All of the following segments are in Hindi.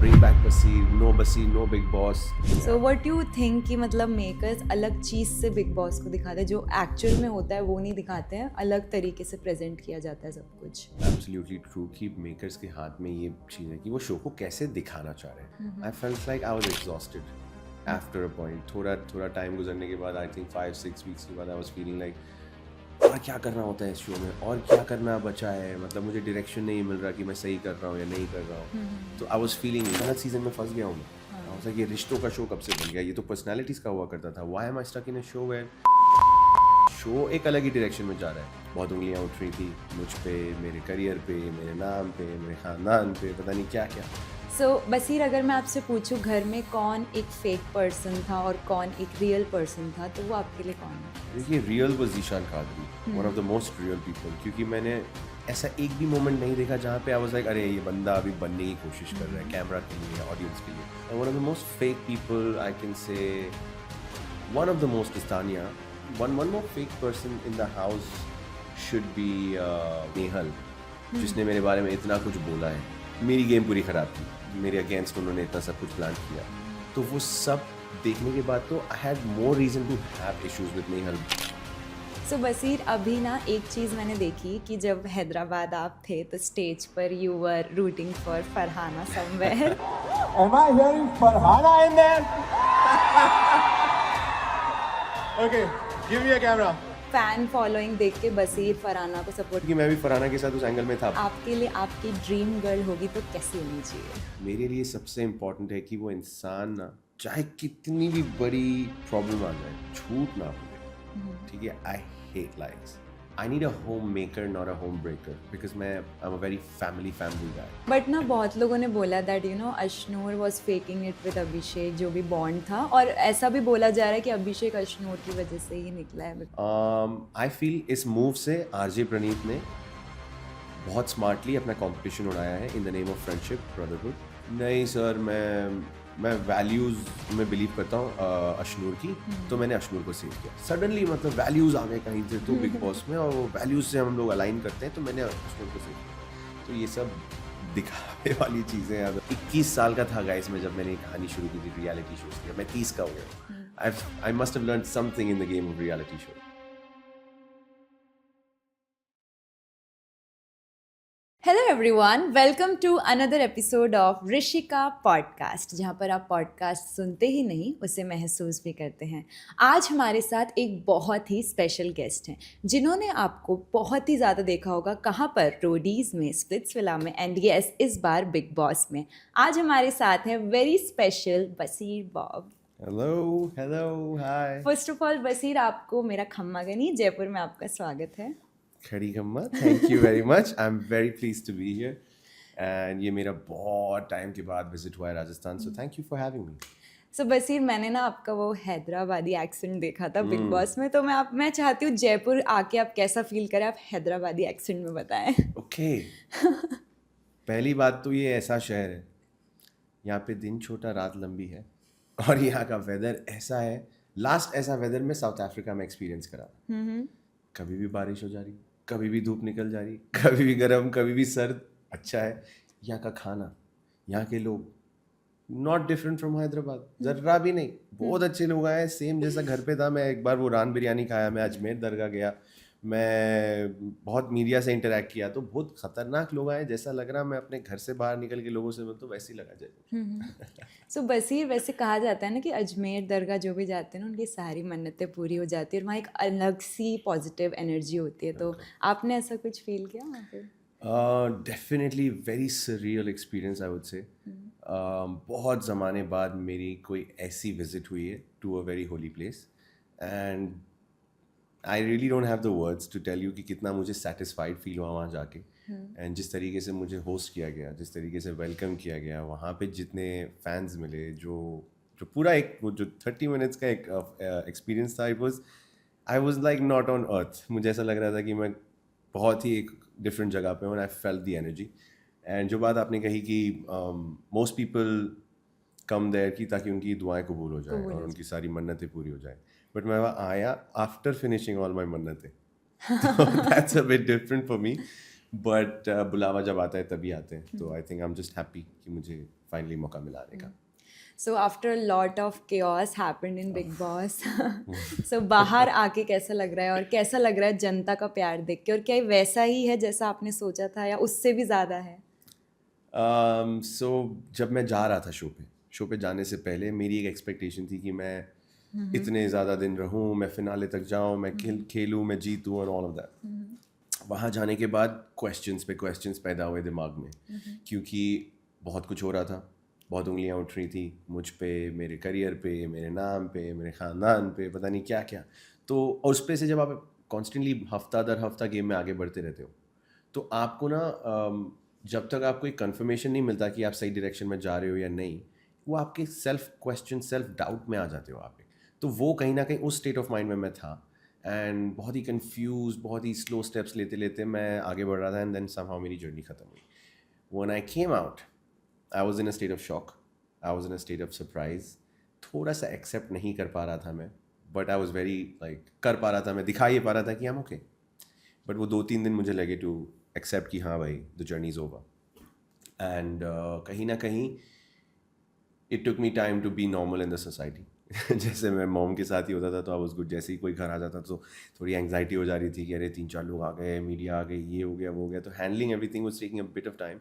bring back Basir, no Big Boss. So what you think कि मतलब मेकर्स अलग चीज़ से बिग बॉस को दिखाते हैं, जो एक्चुअल में होता है वो नहीं दिखाते हैं, अलग तरीके से प्रेजेंट किया जाता है सब कुछ. Absolutely true कि मेकर्स के हाथ में ये चीज़ है कि वो शो को कैसे दिखाना चाह रहे हैं. I felt like I was exhausted after a point. थोड़ा टाइम गुजरने के बाद, I think 5-6 weeks के बाद I was feeling like और क्या करना होता है इस शो में, और क्या करना बचा है, मतलब मुझे डायरेक्शन नहीं मिल रहा कि मैं सही कर रहा हूँ या नहीं कर रहा हूँ. तो आई वॉज फीलिंग गलत सीजन में फंस गया हूँ मैं. ये रिश्तों का शो कब से बन गया, ये तो पर्सनैलिटीज़ का हुआ करता था. Why am I stuck in a show where show एक अलग ही डायरेक्शन में जा रहा है. बहुत उंगलियाँ उठ रही थी मुझ पे, मेरे करियर पे, मेरे नाम पे, मेरे ख़ानदान पे, पता नहीं क्या क्या. So बसीर, अगर मैं आपसे पूछूं घर में कौन एक फेक पर्सन था और कौन एक रियल पर्सन था, तो वो आपके लिए कौन है? देखिए, रियल वो Zeeshan Kadri, one of the most real people. क्योंकि मैंने ऐसा एक भी मोमेंट नहीं देखा जहाँ पे आई वाज लाइक अरे ये बंदा अभी बनने की कोशिश कर रहा है कैमरा के लिए, ऑडियंस के लिए. And one of the most fake people I can say, one of the most is Tania. One more fake person in the house should be Nehal, जिसने मेरे बारे में इतना कुछ बोला है. मेरी गेम पूरी ख़राब थी, मेरे अगेंस्ट उन्होंने इतना सब कुछ प्लान किया. तो वो सब देखने के बाद तो I had more reason to have issues with Nehal. So Baseer, अभी ना एक चीज़ मैंने देखी कि जब हैदराबाद आप थे तो स्टेज पर you were rooting for Farhana somewhere. Am I hearing Farhana in there? Okay, give me a camera. Fan following देख के बसीर फरहाना को सपोर्ट. क्योंकि मैं भी फरहाना के साथ उस एंगल में था. आपके लिए आपकी ड्रीम गर्ल होगी तो कैसी होनी चाहिए? मेरे लिए सबसे इम्पोर्टेंट है कि वो इंसान ना, चाहे कितनी भी बड़ी प्रॉब्लम आ जाए, झूठ ना बोले. ठीक है, I hate lies. I need a home maker not a home breaker, because मैं I am a very family guy. But ना बहुत लोगों ने बोला that you know Ashnoor was faking it with Abhishek, जो भी बॉन्ड था, और ऐसा भी बोला जा रहा है कि अभिषेक अशनूर की वजह से ही निकला है. आई फील इस मूव से आरजे प्रणीत ने बहुत स्मार्टली अपना कंपटीशन उड़ाया है इन the name of friendship, brotherhood. नहीं सर, मैं वैल्यूज़ में बिलीव करता हूँ अशनूर की, तो मैंने अशनूर को सेव किया. सडनली मतलब वैल्यूज़ आ गए कहीं से तो बिग बॉस में, और वो वैल्यूज़ से हम लोग अलाइन करते हैं, तो मैंने अशनूर को सेव किया. तो ये सब दिखावे वाली चीज़ें हैं. 21 साल का था गाइस मैं जब मैंने ये कहानी शुरू की थी रियलिटी शोज़ की. मैं 30 का हो गया. I must have learned something in the game of reality show. Hello everyone, welcome to another episode of Rishika podcast, जहाँ पर आप पॉडकास्ट सुनते ही नहीं उसे महसूस भी करते हैं. आज हमारे साथ एक बहुत ही स्पेशल गेस्ट हैं जिन्होंने आपको बहुत ही ज़्यादा देखा होगा. कहाँ पर? रोडीज़ में, स्प्लिट्सविला में, एंड यस इस बार बिग बॉस में. आज हमारे साथ हैं very special Baseer Bob. Hello, hi. First of all Baseer, आपको मेरा खम्मा गनी जयपुर में आपका स्वागत है. खड़ी खम्मा, thank you very much. I am very please to be here. And ये मेरा बहुत टाइम के बाद विजिट हुआ है Rajasthan, so thank you for having me. So Baseer, मैंने ना आपका वो हैदराबादी एक्सेंट देखा था बिग बॉस में, तो मैं चाहती हूँ जयपुर आके आप कैसा फील करें, आप हैदराबादी एक्सेंट में बताएं. ओके. पहली बात तो ये ऐसा शहर है, यहाँ पे दिन छोटा रात लंबी है, और यहाँ का वेदर ऐसा है. लास्ट ऐसा वेदर में साउथ अफ्रीका में एक्सपीरियंस करा. कभी भी बारिश हो जा रही, कभी भी धूप निकल जा रही, कभी भी गर्म, कभी भी सर्द. अच्छा है. यहाँ का खाना, यहाँ के लोग नॉट डिफरेंट फ्रॉम हैदराबाद, जर्रा भी नहीं. बहुत अच्छे लोग आए, सेम जैसा घर पे था. मैं एक बार वो रान बिरयानी खाया, मैं अजमेर दरगाह गया, मैं बहुत मीडिया से इंटरेक्ट किया, तो बहुत ख़तरनाक लोग आए. जैसा लग रहा मैं अपने घर से बाहर निकल के लोगों से मिलूं तो वैसे ही लगा जाए. सो बसीर, वैसे कहा जाता है ना कि अजमेर दरगाह जो भी जाते हैं ना उनकी सारी मन्नतें पूरी हो जाती है, और वहाँ एक अलग सी पॉजिटिव एनर्जी होती है. तो आपने ऐसा कुछ फील किया वहाँ पे? Definitely very surreal experience I would say. बहुत ज़माने बाद मेरी कोई ऐसी विजिट हुई है to a very holy place, and I really don't have the words to tell you कि कितना मुझे सेटिस्फाइड फील हुआ वहाँ जाके. एंड जिस तरीके से मुझे होस्ट किया गया, जिस तरीके से वेलकम किया गया, वहाँ पे जितने फैंस मिले, जो पूरा एक वो जो 30 मिनट्स का एक एक्सपीरियंस था, I was like not on earth. मुझे ऐसा लग रहा था कि मैं बहुत ही एक डिफरेंट जगह पे हूँ. I felt the energy. And जो बात आपने कही कि मोस्ट पीपल कम देयर की ताकि उनकी दुआएं कबूल हो जाए और उनकी सारी मन्नतें पूरी हो जाए, बट मैं वहाँ आया आफ्टर फिनिशिंग ऑल माई मन्नतें. That's a bit different for me. But बुलावा जब आता है तभी आते हैं. तो I think I am just happy कि मुझे फाइनली मौका मिला आने का. So after a lot of chaos happened in Big Boss, so बाहर आके कैसा लग रहा है और कैसा लग रहा है जनता का प्यार देख के, और क्या ये वैसा ही है जैसा आपने सोचा था या उससे भी ज़्यादा है? So जब मैं जा रहा था शो पे जाने से पहले मेरी एक एक्सपेक्टेशन थी कि मैं इतने ज़्यादा दिन रहूँ, मैं फिनाले तक जाऊँ, मैं खेलूँ, मैं जीतूँ और ऑल ऑफ दैट. वहाँ जाने के बाद क्वेश्चंस पे क्वेश्चंस पैदा हुए दिमाग में, क्योंकि बहुत कुछ हो रहा था, बहुत उंगलियां उठ रही थी मुझ पे, मेरे करियर पे, मेरे नाम पे, मेरे ख़ानदान पे, पता नहीं क्या क्या. तो और उस पे से जब आप कॉन्स्टेंटली हफ्ता दर हफ्ता गेम में आगे बढ़ते रहते हो, तो आपको ना जब तक आपको एक कन्फर्मेशन नहीं मिलता कि आप सही डायरेक्शन में जा रहे हो या नहीं, वो आपके सेल्फ क्वेश्चन, सेल्फ डाउट में आ जाते हो आप. तो वो कहीं ना कहीं उस स्टेट ऑफ माइंड में मैं था, एंड बहुत ही कंफ्यूज, बहुत ही स्लो स्टेप्स लेते लेते मैं आगे बढ़ रहा था, एंड देन समहाउ मेरी जर्नी ख़त्म हुई. When I came out, I was in a state of shock, I was in a state of surprise. थोड़ा सा एक्सेप्ट नहीं कर पा रहा था मैं, बट आई वाज वेरी कर पा रहा था, मैं दिखा ये पा रहा था कि आई एम ओके. बट वो 2-3 दिन मुझे लगे टू एक्सेप्ट कि हाँ भाई, the journey is over. And कहीं ना कहीं it took me time to be normal in the society. जैसे मैं मॉम के साथ ही होता था तो आई वाज गुड, जैसे ही कोई घर आ जाता तो थोड़ी एंग्जाइटी हो जा रही थी कि अरे 3-4 लोग आ गए, मीडिया आ गई, ये हो गया वो हो गया. तो handling everything was taking a bit of time.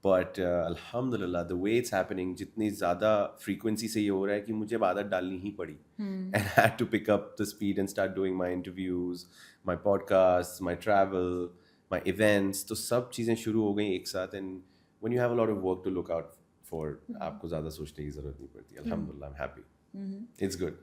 But अल्हम्दुलिल्लाह द वे इट्स हैपनिंग, जितनी ज़्यादा फ्रीक्वेंसी से ये हो रहा है कि मुझे अब आदत डालनी ही पड़ी. And I had to pick up the speed and start doing my interviews, my podcast, my travel, my events. तो सब चीज़ें शुरू हो गई एक साथ. And when you have a lot of work to look out for, आपको ज़्यादा सोचने की ज़रूरत नहीं पड़ती. अल्हम्दुलिल्लाह, I am happy. It's good.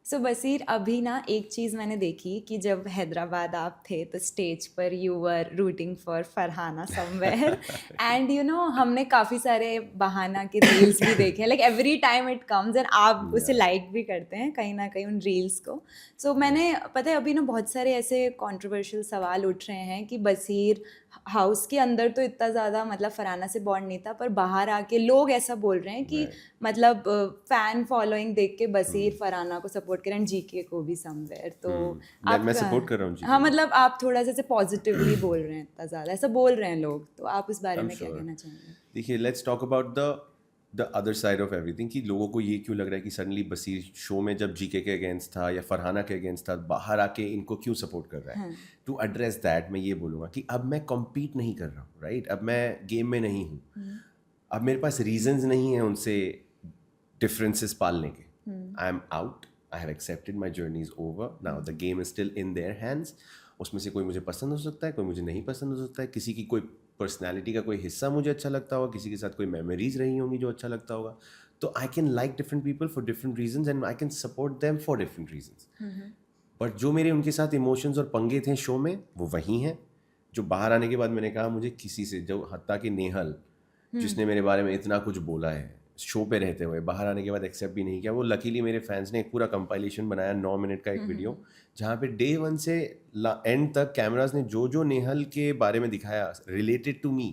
So Baseer, अभी ना एक चीज़ मैंने देखी कि जब हैदराबाद आप थे तो स्टेज पर you were rooting for Farhana somewhere, and you no हमने काफ़ी सारे बहाना के रील्स भी देखे हैं, like every time it comes and आप उसे लाइक भी करते हैं कहीं ना कहीं उन रील्स को. सो मैंने पता है अभी ना बहुत सारे ऐसे कंट्रोवर्शियल सवाल उठ रहे हैं कि बसीर हाउस के अंदर तो इतना ज़्यादा मतलब फरहाना से बॉन्ड नहीं था, पर बाहर आके लोग ऐसा बोल रहे हैं कि मतलब फैन फॉलोइंग देख के बसीर फरहाना को सपोर्ट करें एंड जीके को भी समवेयर. तो मैं सपोर्ट कर रहा हूँ. हाँ, मतलब आप थोड़ा सा पॉजिटिवली बोल रहे हैं, इतना ज़्यादा ऐसा बोल रहे हैं लोग, तो आप उस बारे में क्या कहना चाहेंगे? देखिए, let's talk about the other side of everything, कि लोगों को ये क्यों लग रहा है कि सडनली बसीर शो में जब जीके के अगेंस्ट था या फरहाना के अगेंस्ट था, बाहर आके इनको क्यों सपोर्ट कर रहा है. टू एड्रेस दैट मैं ये बोलूँगा कि अब मैं कॉम्पीट नहीं कर रहा हूँ, राइट. अब मैं गेम में नहीं हूँ. अब मेरे पास रीजंस नहीं है उनसे डिफरेंसेस पालने के. I am out, I have accepted, my journey is over now, the game is still in their hands. उसमें से कोई मुझे पसंद हो सकता है, कोई मुझे नहीं पसंद हो सकता है, किसी की कोई पर्सनैलिटी का कोई हिस्सा मुझे अच्छा लगता होगा, किसी के साथ कोई मेमोरीज रही होंगी जो अच्छा लगता होगा. तो I can like different people for different reasons and I can support them for different reasons. But जो मेरे उनके साथ इमोशंस और पंगे थे शो में, वो वही हैं जो बाहर आने के बाद मैंने कहा मुझे किसी से, जो हत्ता कि नेहल जिसने मेरे बारे में इतना कुछ बोला है शो पे रहते हुए, बाहर आने के बाद एक्सेप्ट भी नहीं किया. वो लकीली मेरे फैंस ने एक पूरा कंपाइलेशन बनाया 9 मिनट का एक वीडियो, जहाँ पे डे 1 से एंड तक कैमराज ने जो जो नेहल के बारे में दिखाया रिलेटेड टू मी,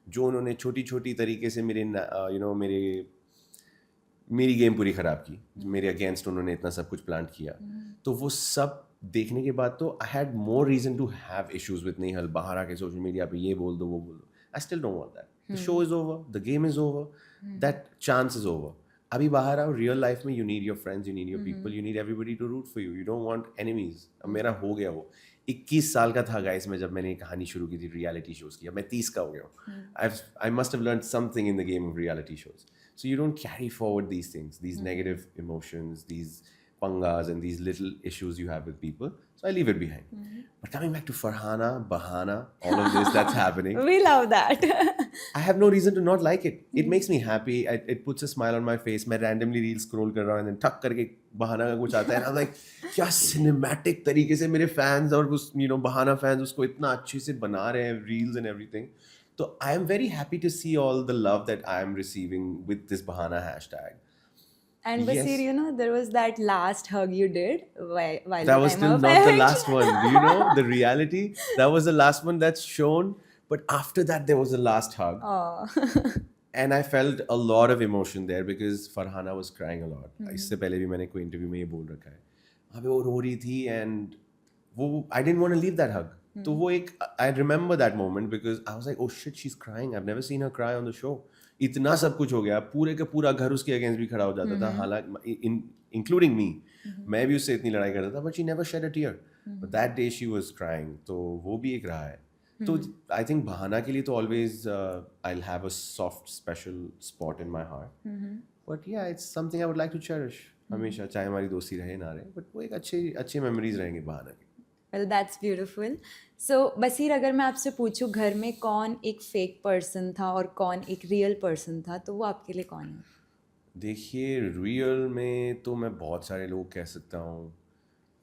जो उन्होंने छोटी छोटी तरीके से मेरे मेरी गेम पूरी ख़राब की, मेरे अगेंस्ट उन्होंने इतना सब कुछ प्लान किया. तो वो सब देखने के बाद तो I had more reason to have issues with Nehal. बाहर आके सोशल मीडिया पे ये बोल दो वो बोल दो. I still don't want that. The show is over, the game is over, that chance is over. अभी बाहर आओ, रियल लाइफ में you need your friends, you need your people, you need everybody to root for you. You don't want enemies. अब मेरा हो गया वो. 21 साल का था गाइस मैं जब मैंने ये कहानी शुरू की थी रियलिटी शोज़ की. अब मैं 30 का हो गया हूँ. आई must have learned something in the game of reality shows. So you don't carry forward these things, these negative emotions, these pangas and these little issues you have with people. So I leave it behind. But coming back to Farhana, Bahana, all of this that's happening. We love that. I have no reason to not like it. It makes me happy. It puts a smile on my face. मैं randomly reel scroll कर रहा हूँ and then ठक करके बहाना का कुछ आता है. And I'm like, क्या cinematic तरीके से मेरे fans और उस बहाना fans उसको इतना अच्छे से बना रहे हैं reels and everything. So I am very happy to see all the love that I am receiving with this Bahana hashtag. And Basir, there was that last hug you did while that was still not the last one. Do you know the reality? That was the last one that's shown. But after that, there was a last hug. Oh. And I felt a lot of emotion there because Farhana was crying a lot. इससे पहले भी मैंने कोई इंटरव्यू में ये बोल रखा है. वहाँ पे वो रो रही थी and I didn't want to leave that hug. तो वो एक I remember that moment because I was like, oh shit, she's crying. I've never seen her cry on the show. इतना सब कुछ हो गया, पूरे का पूरा घर उसके अगेंस्ट भी खड़ा हो जाता था, हालांकि इंक्लूडिंग मी, मैं भी उससे इतनी लड़ाई करता था, but she never shed a tear, but that day she was crying, तो वो भी एक रहा है। तो आई थिंक बहाना के लिए तो always I will have a soft special spot in my heart, but yeah it's something I would like to cherish हमेशा, चाहे हमारी दोस्ती रहे ना रहे, बट वो एक अच्छे मेमोरीज रहेंगे बहाना के। Well that's beautiful. So Baseer, अगर मैं आपसे पूछूं घर में कौन एक फेक पर्सन था और कौन एक रियल पर्सन था, तो वो आपके लिए कौन है? देखिए, रियल में तो मैं बहुत सारे लोग कह सकता हूँ।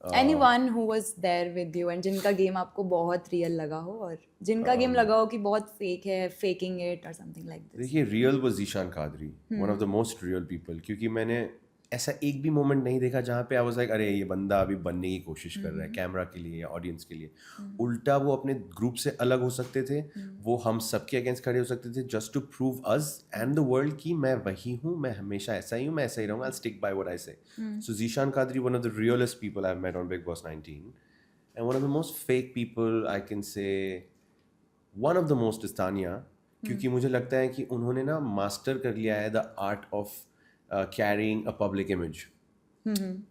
Anyone who was there with you and जिनका गेम आपको बहुत रियल लगा हो और जिनका गेम लगा हो कि बहुत फेक है, फेकिंग इट और समथिंग लाइक दिस। देखिए, real was Zeeshan Kadri, one of the most real people, क्योंकि मैंने ऐसा एक भी मोमेंट नहीं देखा जहाँ पे आई वाज लाइक अरे ये बंदा अभी बनने की कोशिश कर रहा है कैमरा के लिए या ऑडियंस के लिए। उल्टा वो अपने ग्रुप से अलग हो सकते थे, वो हम सबके अगेंस्ट खड़े हो सकते थे just to prove us and the world कि मैं वही हूँ, मैं हमेशा ऐसा ही हूँ, मैं ऐसा ही रहूँगा, I stick by what I say. So Zeeshan Kadri, one of the realest people I have met on Bigg Boss 19 and one of the most fake people I can say, one of the most is Tania, क्योंकि मुझे लगता है कि उन्होंने ना मास्टर कर लिया है the art of carrying a public image.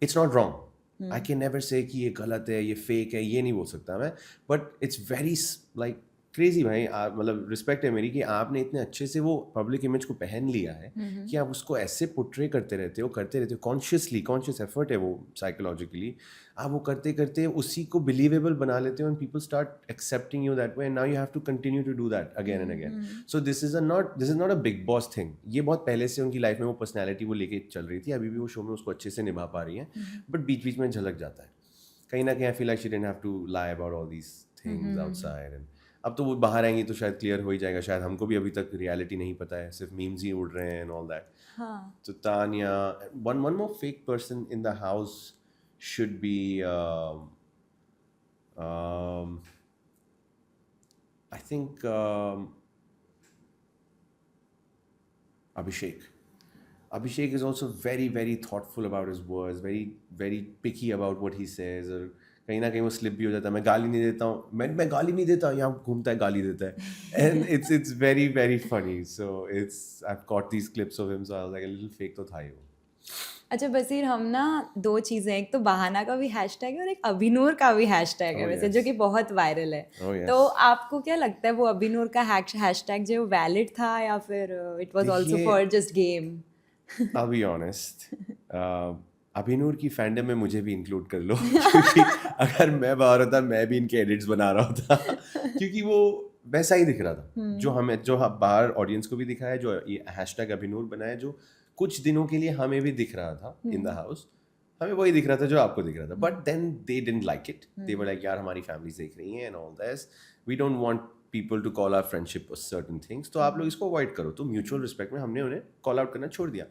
It's not wrong, I can never say कि ये गलत है, ये फेक है, ये नहीं बोल सकता मैं, but it's very like crazy भाई, मतलब रिस्पेक्ट है मेरी कि आपने इतने अच्छे से वो पब्लिक इमेज को पहन लिया है कि आप उसको ऐसे पोर्ट्रे करते रहते हो कॉन्शियस एफर्ट है वो, साइकोलॉजिकली आप वो करते करते उसी को बिलीवेबल बना लेते हो and people start accepting you that way and now you have to continue to do that again and again. So this is not a Bigg Boss thing, ये बहुत पहले से उनकी लाइफ में वो पर्सनैलिटी वो लेके चल रही थी, अभी भी वो शो में उसको अच्छे से निभा पा रही है, बट बीच बीच में झलक जाता है कहीं ना कहीं। I feel like she didn't have to lie about all these things outside, and अब तो वो बाहर आएंगी तो शायद क्लियर हो ही जाएगा, शायद हमको भी अभी तक रियलिटी नहीं पता है, सिर्फ मीम्स ही उड़ रहे हैं एंड ऑल दैट। तो Tania, one more fake person in the house should be I think Abhishek. Abhishek is also very very thoughtful about his words, very very picky about what he says, और कहीं ना कहीं वो स्लिप भी हो जाता है। मैं गाली नहीं देता हूँ, मैं गाली नहीं देता, यहाँ घूमता है गाली देता है, and it's very very funny, so I've caught these clips of him, so I was like a little fake तो था ही वो। अच्छा बसीर, हम ना दो चीज़ें, एक तो बहाना का भी हैशटैग है और एक अभिनूर का भी हैशटैग है वैसे, जो कि बहुत वायरल है। तो आपको क्या लगता है वो अभिनूर का हैशटैग जो वैलिड था या फिर it was also for just game? I'll be honest, अभिनूर की फैंडम में मुझे भी इंक्लूड कर लो क्योंकि अगर मैं बाहर होता मैं भी इनके एडिट्स बना रहा होता क्योंकि वो वैसा ही दिख रहा था जो बाहर ऑडियंस को भी दिखाया, जो ये हैशटैग अभिनूर बनाया, जो कुछ दिनों के लिए हमें भी दिख रहा था इन द हाउस, हमें वही दिख रहा था जो आपको दिख रहा था, but then they didn't like it, they were like यार हमारी फैमिलीज देख रही हैं and all this, we don't want people to call our friendship certain things, तो आप लोग इसको अवॉइड करो। तो म्यूचुअल रिस्पेक्ट में हमने उन्हें कॉल आउट करना छोड़ दिया,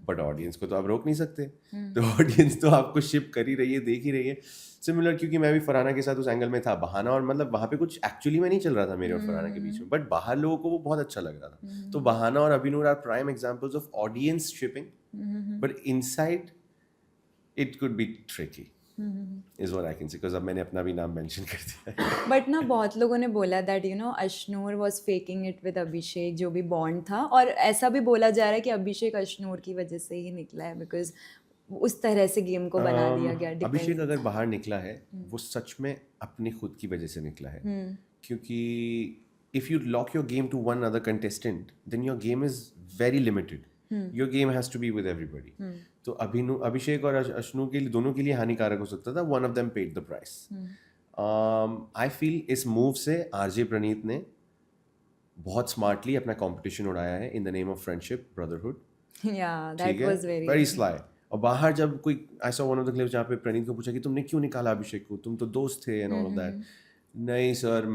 बट ऑडियंस को तो आप रोक नहीं सकते, तो ऑडियंस तो आपको शिप कर ही रही है, देख ही रही है। सिमिलर, क्योंकि मैं भी फरहाना के साथ उस एंगल में था, बहाना और मतलब वहाँ पे कुछ एक्चुअली में नहीं चल रहा था मेरे और फरहाना के बीच में, बट बाहर लोगों को वो बहुत अच्छा लग रहा था। तो बहाना और Abhinoor are prime examples of audience shipping, but inside it could be tricky is what I can say, because अब मैंने अपना भी नाम मेंशन कर दिया है। बट ना बहुत लोगों ने बोला that you know Ashnoor was faking it with Abhishek, जो भी बॉन्ड था, और ऐसा भी बोला जा रहा है कि अभिषेक अश्नूर की वजह से ही निकला है, बिकॉज उस तरह से गेम को बना दिया गया। अभिषेक अगर बाहर निकला है वो सच में अपनी खुद की वजह से निकला है, क्योंकि if you lock your game to one other contestant then your game is very limited, your game has to be with everybody. तो अभिषेक और अश्नू के लिए, दोनों के लिए हानिकारक हो सकता था, one of them paid the price. I feel इस मूव से आरजे प्रणीत ने बहुत स्मार्टली अपना कंपटीशन उड़ाया है इन the name of friendship, brotherhood. That was very sly. और बाहर जब कोई, I saw one of the clips जहाँ पे प्रणीत को पूछा कि तुमने क्यों निकाला अभिषेक को, तुम तो दोस्त थे एंड ऑल ऑफ दैट, नहीं सर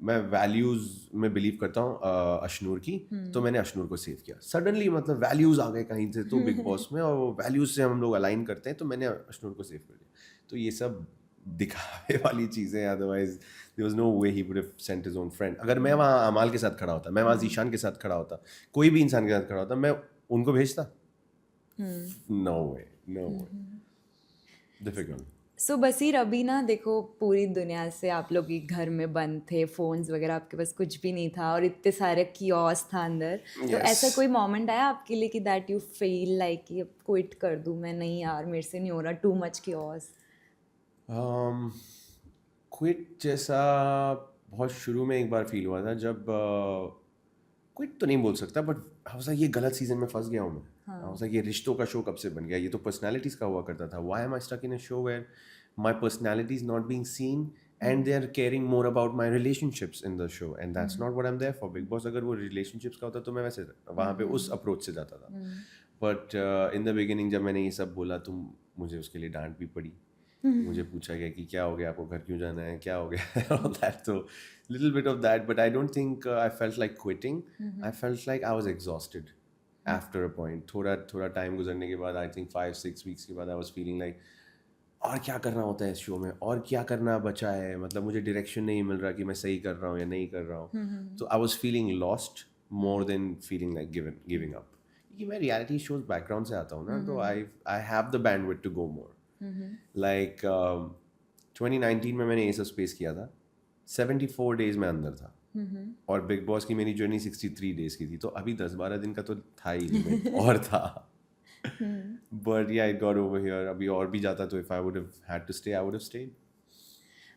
मैं वैल्यूज़ में बिलीव करता हूँ अश्नूर की, तो मैंने अश्नूर को सेव किया। सडनली मतलब वैल्यूज़ आ गए कहीं से तो बिग बॉस में, और वैल्यूज़ से हम लोग अलाइन करते हैं, तो मैंने अश्नूर को सेव कर दिया। तो ये सब दिखावे वाली चीज़ें, otherwise there was no way he would have sent his own friend. अगर मैं वहाँ अमाल के साथ खड़ा होता, मैं वहाँ ज़ीशान के साथ खड़ा होता, कोई भी इंसान के साथ खड़ा होता, मैं उनको भेजता? नो वे, डिफिकल्ट। सो बसीर अभी ना देखो पूरी दुनिया से आप लोग एक घर में बंद थे, फ़ोन्स वगैरह आपके पास कुछ भी नहीं था और इतने सारे कियोस्क था अंदर, तो Yes. ऐसा कोई मोमेंट आया आपके लिए कि दैट यू फील लाइक कि अब क्विट कर दूँ मैं, नहीं यार मेरे से नहीं हो रहा, टू मच कियोस्क? क्विट जैसा बहुत शुरू में एक बार फील हुआ था जब क्विट तो नहीं बोल सकता बट ये गलत सीजन में फंस गया हूँ मैं। ये रिश्तों का शो कब से बन गया, ये तो पर्सनालिटीज़ का हुआ करता था। Why am I stuck in a show where my personality is not being seen and they are caring more about my relationships in the show and that's not what I am there for. Bigg Boss अगर वो रिलेशनशिप्स का होता तो मैं वैसे वहाँ पे उस अप्रोच से जाता था। बट इन द बिगिनिंग जब मैंने ये सब बोला तो मुझे उसके लिए डांट भी पड़ी। मुझे पूछा गया कि क्या हो गया, आपको घर क्यों जाना है, क्या हो गया दैट। तो little bit of that but I don't think I felt like quitting. I felt like I was exhausted after a point. थोड़ा टाइम गुजरने के बाद, आई थिंक 5-6 वीक्स के बाद, आई वाज फीलिंग लाइक और क्या करना होता है इस शो में, और क्या करना बचा है, मतलब मुझे डायरेक्शन नहीं मिल रहा कि मैं सही कर रहा हूँ या नहीं कर रहा हूँ। तो I was feeling lost more than feeling like giving up. क्योंकि मैं रियलिटी शोज बैकग्राउंड से आता हूँ ना, तो I have the bandwidth to go more. Like 2019 में मैंने ये सब स्पेस किया था, 74 डेज में अंदर था। और बिग बॉस की मेरी जर्नी 63 डेज की थी, तो अभी 10-12 दिन का तो था ही लिमिट और था। बट या इट गॉट ओवर हियर। अभी और भी जाता तो if I would have had to stay I would have stayed.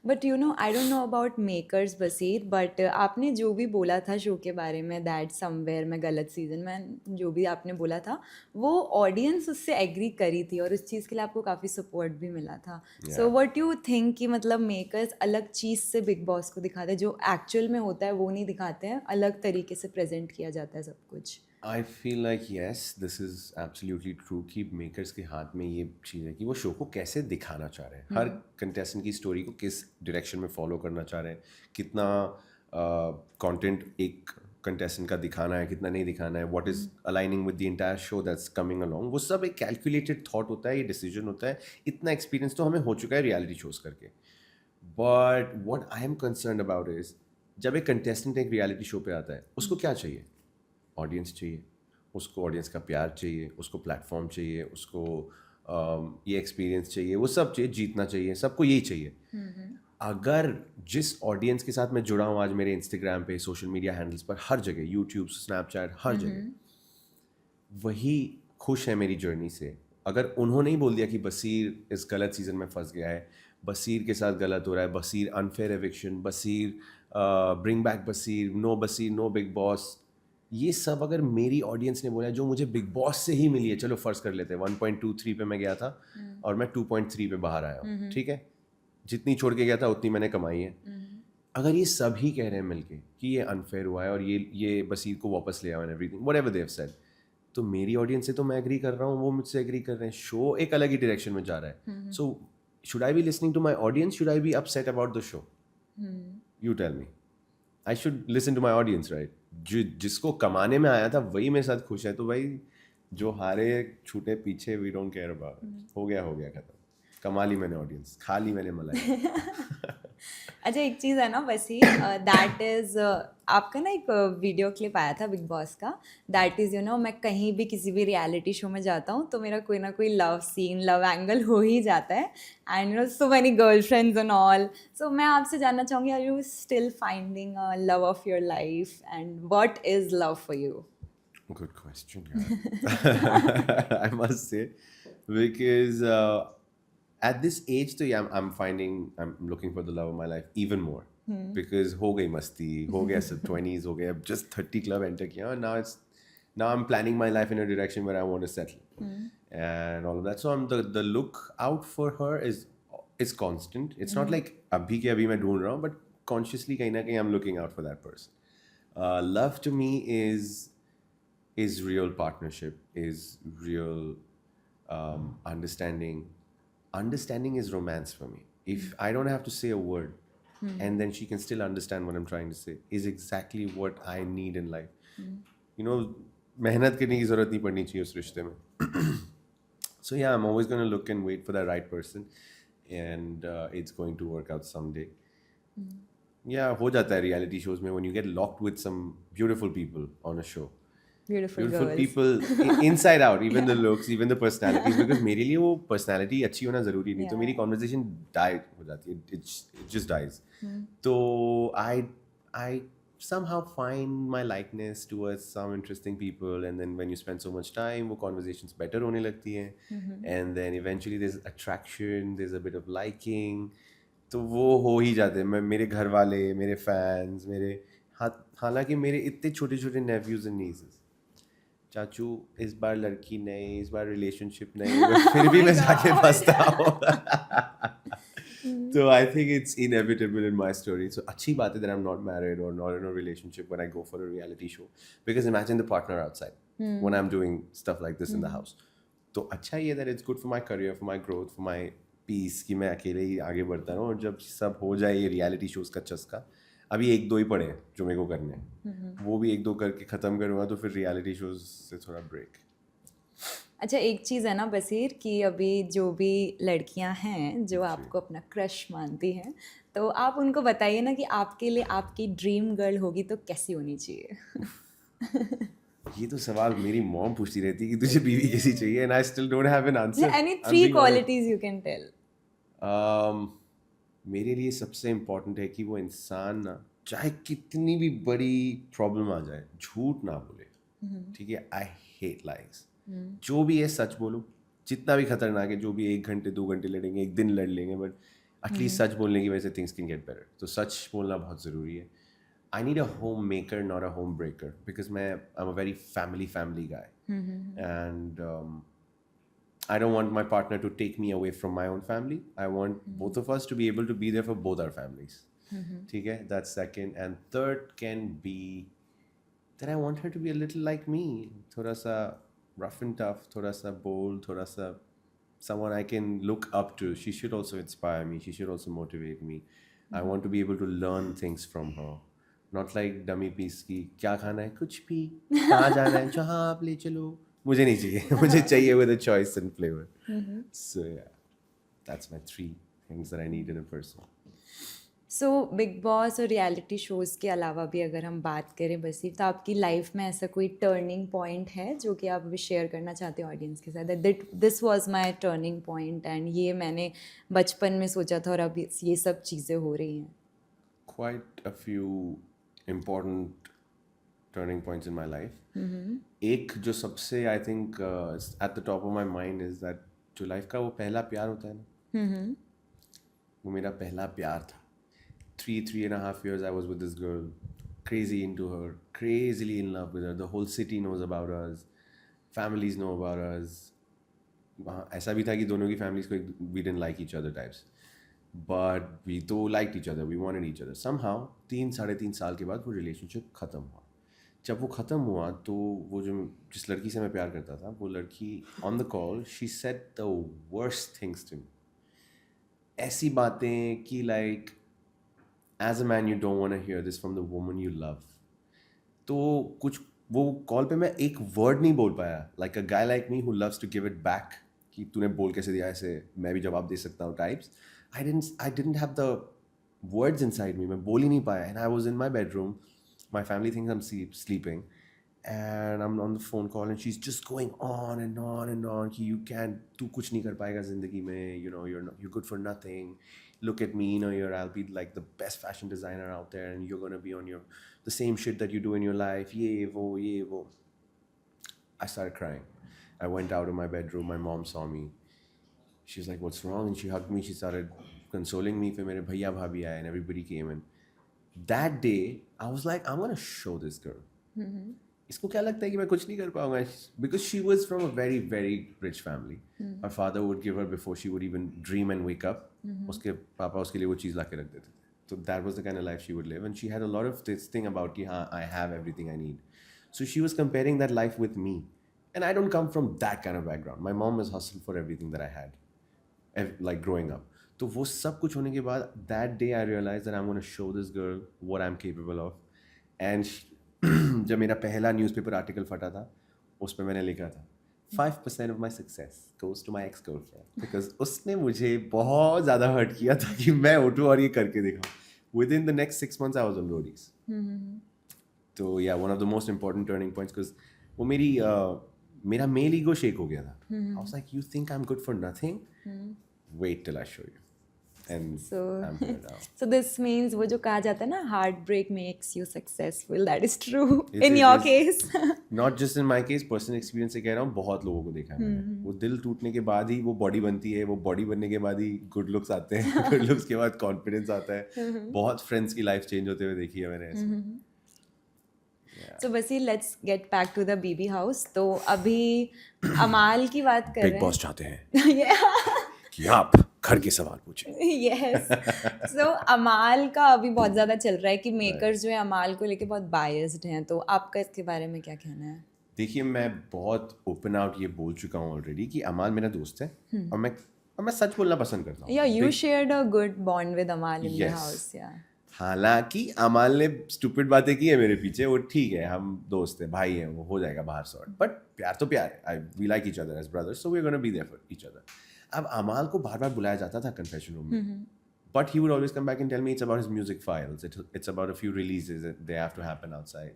But you know I don't know about makers Baseer, but आपने जो भी बोला था शो के बारे में दैट समवेयर में गलत सीजन में जो भी आपने बोला था वो ऑडियंस उससे एग्री करी थी और उस चीज़ के लिए आपको काफ़ी सपोर्ट भी मिला था। सो व्हाट यू थिंक कि मतलब मेकर्स अलग चीज़ से बिग बॉस को दिखाते हैं, जो एक्चुअल में होता है वो नहीं दिखाते हैं, अलग तरीके से प्रेजेंट किया जाता है सब कुछ? आई feel like yes this is absolutely true कि मेकर्स के हाथ में ये चीज़ है कि वो शो को कैसे दिखाना चाह रहे हैं, हर कंटेस्टेंट की स्टोरी को किस डायरेक्शन में फॉलो करना चाह रहे हैं, कितना कंटेंट एक कंटेस्टेंट का दिखाना है, कितना नहीं दिखाना है, what is aligning with the entire show that's coming along. वो सब एक कैलकुलेटेड थॉट होता है, ये डिसीजन होता है। इतना एक्सपीरियंस तो हमें हो चुका है रियलिटी शोज करके। But what I am concern about is जब एक कंटेस्टेंट एक रियलिटी शो पे आता है, उसको क्या चाहिए? ऑडियंस चाहिए, उसको ऑडियंस का प्यार चाहिए, उसको प्लेटफॉर्म चाहिए, उसको ये एक्सपीरियंस चाहिए, वो सब चाहिए, जीतना चाहिए, सबको यही चाहिए। अगर जिस ऑडियंस के साथ मैं जुड़ा हूँ आज मेरे इंस्टाग्राम पे, सोशल मीडिया हैंडल्स पर, हर जगह, यूट्यूब, स्नैपचैट, हर जगह, वही खुश है मेरी जर्नी से, अगर उन्होंने ही बोल दिया कि बसीर इस गलत सीजन में फंस गया है, बसीर के साथ गलत हो रहा है, बसीर अनफेयर एविक्शन, बसीर ब्रिंग बैक बसीर, नो बिग बॉस, ये सब अगर मेरी ऑडियंस ने बोला, जो मुझे बिग बॉस से ही मिली है, चलो फर्ज कर लेते हैं 1.23 पे मैं गया था और मैं 2.3 पे बाहर आया हूँ, ठीक है, जितनी छोड़ के गया था उतनी मैंने कमाई है। अगर ये सभी कह रहे हैं मिलके कि ये अनफेयर हुआ है और ये बसीर को वापस ले आओ and everything whatever they have said, तो मेरी ऑडियंस से तो मैं एग्री कर रहा हूँ, वो मुझसे एग्री कर रहे हैं, शो एक अलग ही डायरेक्शन में जा रहा है। So should I be listening to my audience, should I be upset about the show? You tell me. I should listen to my audience, right? जिसको कमाने में आया था वही मेरे साथ खुश है, तो भाई जो हारे छूटे पीछे वी डोंट केयर अबाउट। हो गया खत्म, कमा ली मैंने ऑडियंस, खा ली मैंने मलाई। अच्छा एक चीज़ है ना बसीर, दैट इज़ आपका ना एक वीडियो क्लिप आया था बिग बॉस का, दैट इज़ यू नो मैं कहीं भी किसी भी रियलिटी शो में जाता हूँ तो मेरा कोई ना कोई लव सीन, लव एंगल हो ही जाता है, and you know so many girlfriends and all. सो मैं आपसे जानना चाहूँगी, are you still finding a love of your life and what is love for you? Good question, I must say, because at this age, तो yeah, I'm looking for the love of my life even more. Because हो गई मस्ती, हो गया सब 20s, हो गया, अब just 30 club enter किया, and now I'm planning my life in a direction where I want to settle, and all of that. So the look out for her is constant. It's not like अभी के अभी मैं ढूंढ रहा हूँ, but consciously कहीं ना कहीं I'm looking out for that person. Love to me is real partnership, is real understanding. Understanding is romance for me. If I don't have to say a word and then she can still understand what I'm trying to say, is exactly what I need in life. You know, मेहनत करने की ज़रूरत नहीं पड़नी चाहिए उस रिश्ते में. So yeah, I'm always going to look and wait for that right person, and it's going to work out someday. Yeah, हो जाता है reality shows में when you get locked with some beautiful people on a show. Beautiful beautiful girls. people inside out, even the looks, even the personalities, because मेरे लिए वो personality अच्छी होना ज़रूरी नहीं, तो Yeah. मेरी conversation die हो जाती है, it just dies. तो I somehow find my likeness towards some interesting people, and then when you spend so much time, वो conversations better होने लगती हैं, and then eventually there's attraction, there's a bit of liking, तो वो हो ही जाते हैं. मेरे घर वाले, मेरे fans, मेरे हालांकि मेरे इतने छोटे छोटे nephews and nieces, चाचू इस बार लड़की नहीं, इस बार रिलेशनशिप नहीं, फिर भी मैं जाके फंसता हूँ. So I think it's inevitable in my story. So अच्छी बात है that I'm not married or not in a relationship when I go for a reality show. Because imagine the partner outside when I'm doing stuff like this in the house. तो अच्छा ये that it's good for my career, for my growth, for my peace कि मैं अकेले ही आगे बढ़ता रहूँ, और जब सब हो जाए ये reality shows का चस्का, अभी 1-2 ही पड़े हैं जो मेरे को करने हैं, वो भी 1-2 करके ख़त्म करूँगा, तो फिर रियलिटी शोज से थोड़ा ब्रेक. अच्छा, एक चीज़ है ना बसीर कि अभी जो भी लड़कियां हैं जो आपको अपना क्रश मानती हैं, तो आप उनको बताइए ना कि आपके लिए आपकी ड्रीम गर्ल होगी तो कैसी होनी चाहिए. ये तो सवाल मेरी मॉम पूछती रहती है कि तुझे बीवी कैसी चाहिए, and I still don't have an answer. Any 3 qualities you can tell. मेरे लिए सबसे इम्पोर्टेंट है कि वो इंसान ना, चाहे कितनी भी बड़ी प्रॉब्लम आ जाए, झूठ ना बोले. ठीक है, आई हेट लाइज. जो भी है सच बोलो, जितना भी खतरनाक है, जो भी 1 घंटे 2 घंटे लड़ेंगे, 1 दिन लड़ लेंगे, बट एटलीस्ट सच बोलने की वजह से थिंग्स कैन गेट बेटर. तो सच बोलना बहुत ज़रूरी है. I need a homemaker, not a home breaker, because I'm a very family guy, and I don't want my partner to take me away from my own family. I want both of us to be able to be there for both our families. ठीक है, that's second. And third can be that I want her to be a little like me, थोड़ा सा rough and tough, थोड़ा सा bold, थोड़ा सा someone I can look up to. She should also inspire me. She should also motivate me. I want to be able to learn things from her. Not like dummy piece की क्या खाना है, कुछ भी, कहाँ जाना है, जहाँ आप ले चलो. मुझे नहीं चाहिए, मुझे चाहिए with a choice and flavor. So yeah, that's my 3 things that I need in a person. So big boss और रियलिटी शोज़ के अलावा भी अगर हम बात करें बसीर, तो आपकी लाइफ में ऐसा कोई टर्निंग पॉइंट है जो कि आप अभी शेयर करना चाहते हो ऑडियंस के साथ, that this was my turning point and ये मैंने बचपन में सोचा था और अभी ये सब चीज़ें हो रही हैं? Quite a few important turning points in my life. एक जो सबसे I think at the top of my mind is that जो लाइफ का वो पहला प्यार होता है ना, वो मेरा पहला प्यार था. 3.5 years I was with this girl, crazy into her, crazily in love with her. The whole city knows about us, families know about us. ऐसा भी था कि दोनों की families को we didn't like each other types, but we तो liked each other, we wanted each other. Somehow 3-3.5 साल के बाद वो relationship ख़त्म हुआ. जब वो ख़त्म हुआ तो वो जो जिस लड़की से मैं प्यार करता था, वो लड़की on the call she said the worst things to me. ऐसी बातें कि like as a man you don't want to hear this from the woman you love. तो कुछ वो कॉल पे मैं एक वर्ड नहीं बोल पाया, like a guy like me who loves to give it back, कि तूने बोल कैसे दिया, ऐसे मैं भी जवाब दे सकता हूँ types. I didn't have the words inside me, मैं बोल ही नहीं पाया. And I was in my bedroom, my family thinks I'm sleeping, and I'm on the phone call and she's just going on and on and on कि तू कुछ नहीं कर पाएगा ज़िंदगी में, you know, you're good for nothing. Look at me, you know, I'll be like the best fashion designer out there, and you're gonna be on the same shit that you do in your life. Ye wo. I started crying. I went out of my bedroom. My mom saw me. She was like, "What's wrong?" And she hugged me. She started consoling me. फिर मेरे भैया भाभी आए, and everybody came in. That day, I was like, I'm gonna show this girl. इसको क्या लगता है कि मैं कुछ नहीं कर पाऊंगा? Because she was from a very, very rich family. Her father would give her before she would even dream and wake up. उसके पापा उसके लिए वो चीज़ ला के रख देते थे. So that was the kind of life she would live. And she had a lot of this thing about कि हाँ, I have everything I need. So she was comparing that life with me. And I don't come from that kind of background. My mom has hustled for everything that I had, like growing up. तो वो सब कुछ होने के बाद, that day I realized that I'm going to show this girl what I'm capable of. And जब मेरा पहला न्यूज़पेपर आर्टिकल फटा था, उस पर मैंने लिखा था 5% of my success goes to my ex-girlfriend, because उसने मुझे बहुत ज़्यादा हर्ट किया था कि मैं उठूँ और ये करके दिखाऊँ. Within the next 6 months I was on roadies. तो yeah, one of the most important turning points, because वो मेरा मेल ईगो शेक हो गया था. I was like, you think I'm good for nothing? Wait till I show you. And I'm here now. So this means वो जो कहा जाता है ना, heartbreak makes you successful. That is true It in your is- case. Not just in my case, personal experience से कह रहा हूँ, बहुत लोगों को देखा है मैंने. वो दिल टूटने के बाद ही वो बॉडी बनती है, वो बॉडी बनने के बाद ही गुड लुक्स आते हैं, गुड लुक्स के बाद कॉन्फिडेंस आता है. बहुत फ्रेंड्स की लाइफ चेंज होते हुए देखी है मैंने ऐसे. So बसी let's get back to the BB house. तो अभी अमाल की बात कर बिग रहे बॉस चाहते हैं हैं. कि आप घर के सवाल पूछें. Yes. So अमाल का अभी बहुत ज़्यादा चल रहा है कि मेकर्स जो है अमाल को लेके बहुत बायस्ड हैं. तो आपका इसके बारे में क्या कहना है? देखिए, मैं बहुत ओपन आउट ये बोल चुका हूँ ऑलरेडी कि अमाल मेरा दोस्त है और मैं सच बोलना पसंद करता हूँ. Yeah, you shared a good bond with Amal in the Yes. house. Yeah. हालांकि अमाल ने स्टूपिड बातें की है मेरे पीछे, वो ठीक है, हम दोस्त हैं, भाई हैं, वो हो जाएगा बाहर सॉर्ट. बट प्यार तो प्यार है. We like each other as brothers, so we are gonna be there for each other. अब अमाल को बार बार बुलाया जाता था कन्फेशन रूम में, but he would always come back and tell me it's about his music files, it's about a few releases they have to happen outside,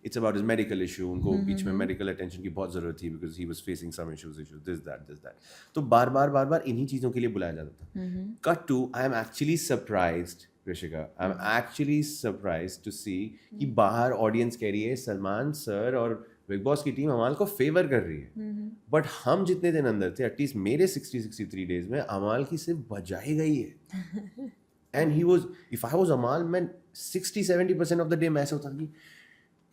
it's about his medical issue. उनको बीच में मेडिकल अटेंशन की बहुत जरूरत थी because he was facing some issues this that. तो बार बार इन्हीं चीज़ों के लिए बुलाया जाता था. Cut to I am actually surprised, Rishika, I'm actually surprised to see कि बाहर ऑडियंस कह रही है सलमान सर और बिग बॉस की टीम अमाल को फेवर कर रही है. बट हम जितने दिन अंदर थे, एटलीस्ट मेरे 60-63 डेज में, अमाल की सिर्फ बजाई गई है. And he was, if I was अमाल, मैं 60-70% ऑफ द डे मैं ऐसा होता कि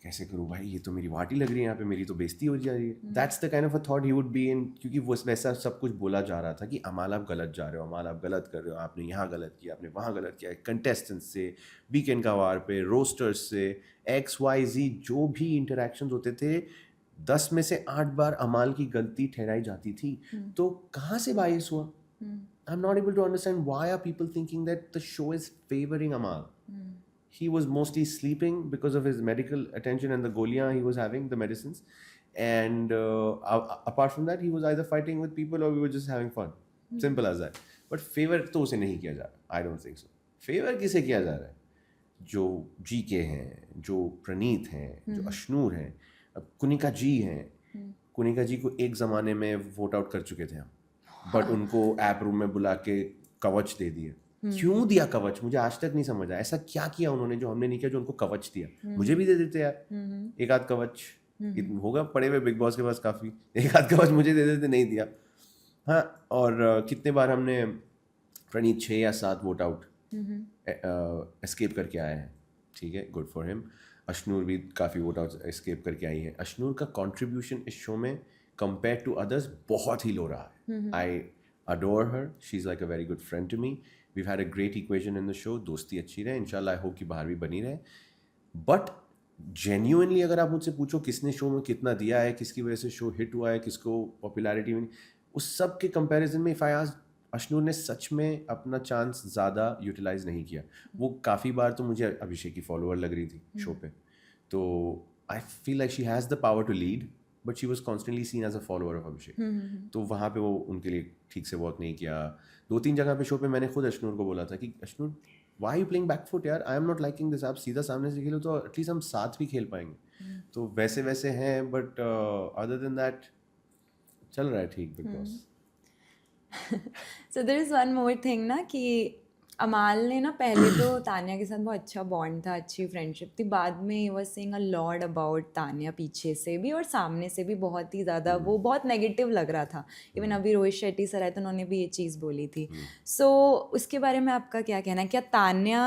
कैसे करूँ भाई, ये तो मेरी वाटी लग रही है यहाँ पे, मेरी तो बेइज्जती हो जा रही है. That's the kind of a thought he would be in, क्योंकि वो वैसा सब कुछ बोला जा रहा था कि अमाल आप गलत जा रहे हो, अमाल आप गलत कर रहे हो, आपने यहाँ गलत किया, आपने वहाँ गलत किया. कंटेस्टेंट्स से, वीकेंड का वार पे, रोस्टर्स से, XYZ जो भी इंटरेक्शंस होते थे, 10 में से 8 बार अमाल की गलती ठहराई जाती थी. तो कहाँ से बायस हुआ? I am not able to understand why are people thinking that the show is favouring Amaal. He was mostly sleeping because of his medical attention and the goliyan he was having, the medicines. And apart from that, he was either fighting with people or we were just having fun. Simple as that. But favor तो उसे नहीं किया जा रहा. I don't think so. Favor किसे किया जा रहा है? जो GK हैं, जो प्रणीत हैं, जो अश्नूर हैं, अब कुनिका जी हैं. कुनिका जी को एक ज़माने में वोट आउट कर चुके थे हम, बट उनको ऐप रूम में बुला के कवच दे दिए. क्यों दिया कवच? मुझे आज तक नहीं समझा. ऐसा क्या किया उन्होंने जो हमने नहीं किया, जो उनको कवच दिया? मुझे भी दे देते यार, एक आध कवच होगा पड़े हुए बिग बॉस के पास काफ़ी, एक आध कवच मुझे दे देते, नहीं दिया. हाँ, और कितने बार हमने प्रणीत 6 या 7 वोट आउट एस्केप करके आए हैं. ठीक है, गुड फॉर हिम. अश्नूर भी काफ़ी वोट आउट एस्केप करके आई है. अश्नूर का कंट्रीब्यूशन इस शो में कंपेयर टू अदर्स बहुत ही लो रहा है. आई adore her. She's like a very good friend to me. We've had a great equation in the show. दोस्ती अच्छी रहे, इंशाल्लाह. आई होप कि बाहर भी बनी रहे. बट जेन्युइनली अगर आप मुझसे पूछो किसने शो में कितना दिया है, किसकी वजह से शो हिट हुआ है, किसको पॉपुलैरिटी मिली, उस सब के कंपैरिजन में इफ़ आई आस्क, अश्नूर ने सच में अपना चांस ज़्यादा यूटिलाइज नहीं किया. वो काफ़ी बार तो मुझे अभिषेक की फॉलोअर लग रही थी शो पे. तो I feel like she has the power to lead, but she was constantly seen as a follower of Abhishek. तो वहाँ पे वो उनके लिए ठीक से वर्क नहीं किया. 2-3 जगह पे शो पे मैंने खुद अश्नूर को बोला था कि Ashnoor, why you playing back foot यार, I am not liking this. आप सीधा सामने से खेलो तो एटलीस्ट हम साथ भी खेल पाएंगे. तो वैसे वैसे हैं, बट अदर देन दैट चल रहा है ठीक Bigg Boss. So there is one more thing ना कि अमाल ने ना पहले तो तान्या के साथ बहुत अच्छा बॉन्ड था, अच्छी फ्रेंडशिप थी. बाद में he was saying a lot about Tanya, पीछे से भी और सामने से भी बहुत ही ज़्यादा वो बहुत नेगेटिव लग रहा था. इवन अभी रोहित शेट्टी सर आए तो उन्होंने भी ये चीज़ बोली थी. सो उसके बारे में आपका क्या कहना है? क्या तान्या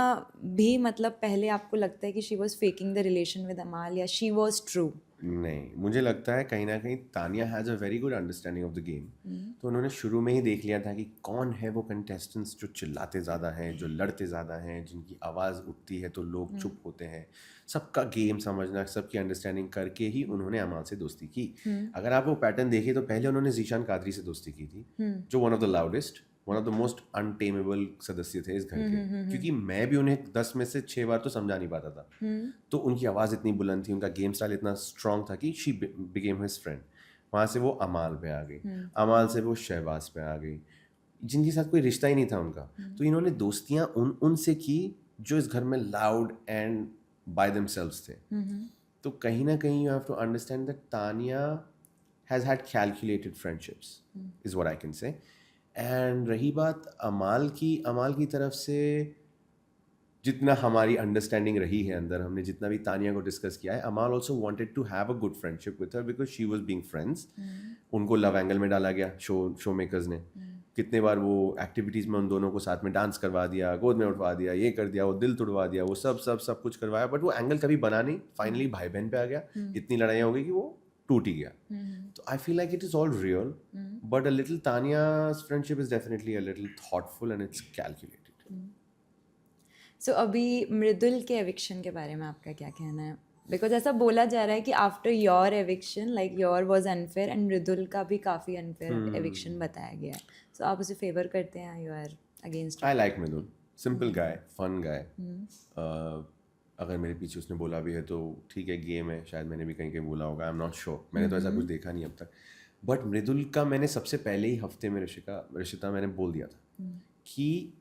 भी मतलब पहले आपको लगता है कि she was faking the relation with अमाल, या शी वॉज ट्रू? नहीं, मुझे लगता है कहीं ना कहीं Tanya has a very good understanding of the game. तो उन्होंने शुरू में ही देख लिया था कि कौन है वो कंटेस्टेंट्स जो चिल्लाते ज़्यादा हैं, जो लड़ते ज़्यादा हैं, जिनकी आवाज़ उठती है तो लोग चुप होते हैं. सबका गेम समझना, सबकी अंडरस्टैंडिंग करके ही उन्होंने अमाल से दोस्ती की. अगर आप वो पैटर्न देखें तो पहले उन्होंने जीशान कादरी से दोस्ती की थी, जो one of the loudest, one of the most untamable सदस्य थे इस घर के. क्योंकि मैं भी उन्हें 10 में से 6 बार तो समझा नहीं पाता था. तो उनकी आवाज़ इतनी बुलंद थी, उनका गेम स्टाइल इतना स्ट्रॉन्ग था कि शी बिकेम हिज फ्रेंड. वहाँ से वो अमाल पे आ गई, अमाल से वो शहबाज पे आ गई, जिनके साथ कोई रिश्ता ही नहीं था उनका. तो इन्होंने दोस्तियाँ उनसे की जो इस घर में लाउड एंड बाय देमसेल्व्स थे. तो कहीं ना कहीं you have to understand that Tania has had calculated friendships is what I can say. And रही बात अमाल की तरफ से जितना हमारी अंडरस्टैंडिंग रही है अंदर, हमने जितना भी तानिया को डिस्कस किया है, Amaal also wanted to have a good friendship with her because she was being friends. उनको लव एंगल में डाला गया शो मेकर्स ने. कितने बार वो एक्टिविटीज़ में उन दोनों को साथ में डांस करवा दिया, गोद में उठवा दिया, ये कर दिया, वो दिल तोड़वा दिया, वो सब कुछ करवाया, बट वो एंगल कभी बना नहीं. फाइनली भाई बहन पे आ गया, इतनी लड़ाइयाँ हो गई कि वो टूट ही गया. तो I feel like it is all real, but a little Tania's friendship is definitely a little thoughtful and it's calculated. So अभी मृदुल के एविक्शन के बारे में आपका क्या कहना है? बिकॉज ऐसा बोला जा रहा है कि after your eviction like your was unfair and Mridul का भी काफ़ी अनफेयर एविक्शन बताया गया है. सो आप उसे फेवर करते हैं, you are against? I like Mridul, simple guy, fun guy. अगर मेरे पीछे उसने बोला भी है तो ठीक है, गेम है, शायद मैंने भी कहीं बोला होगा, आई एम नॉट श्योर, मैंने तो ऐसा कुछ देखा नहीं अब तक. बट मृदुल का मैंने सबसे पहले ही हफ्ते में ऋषिता मैंने बोल दिया था कि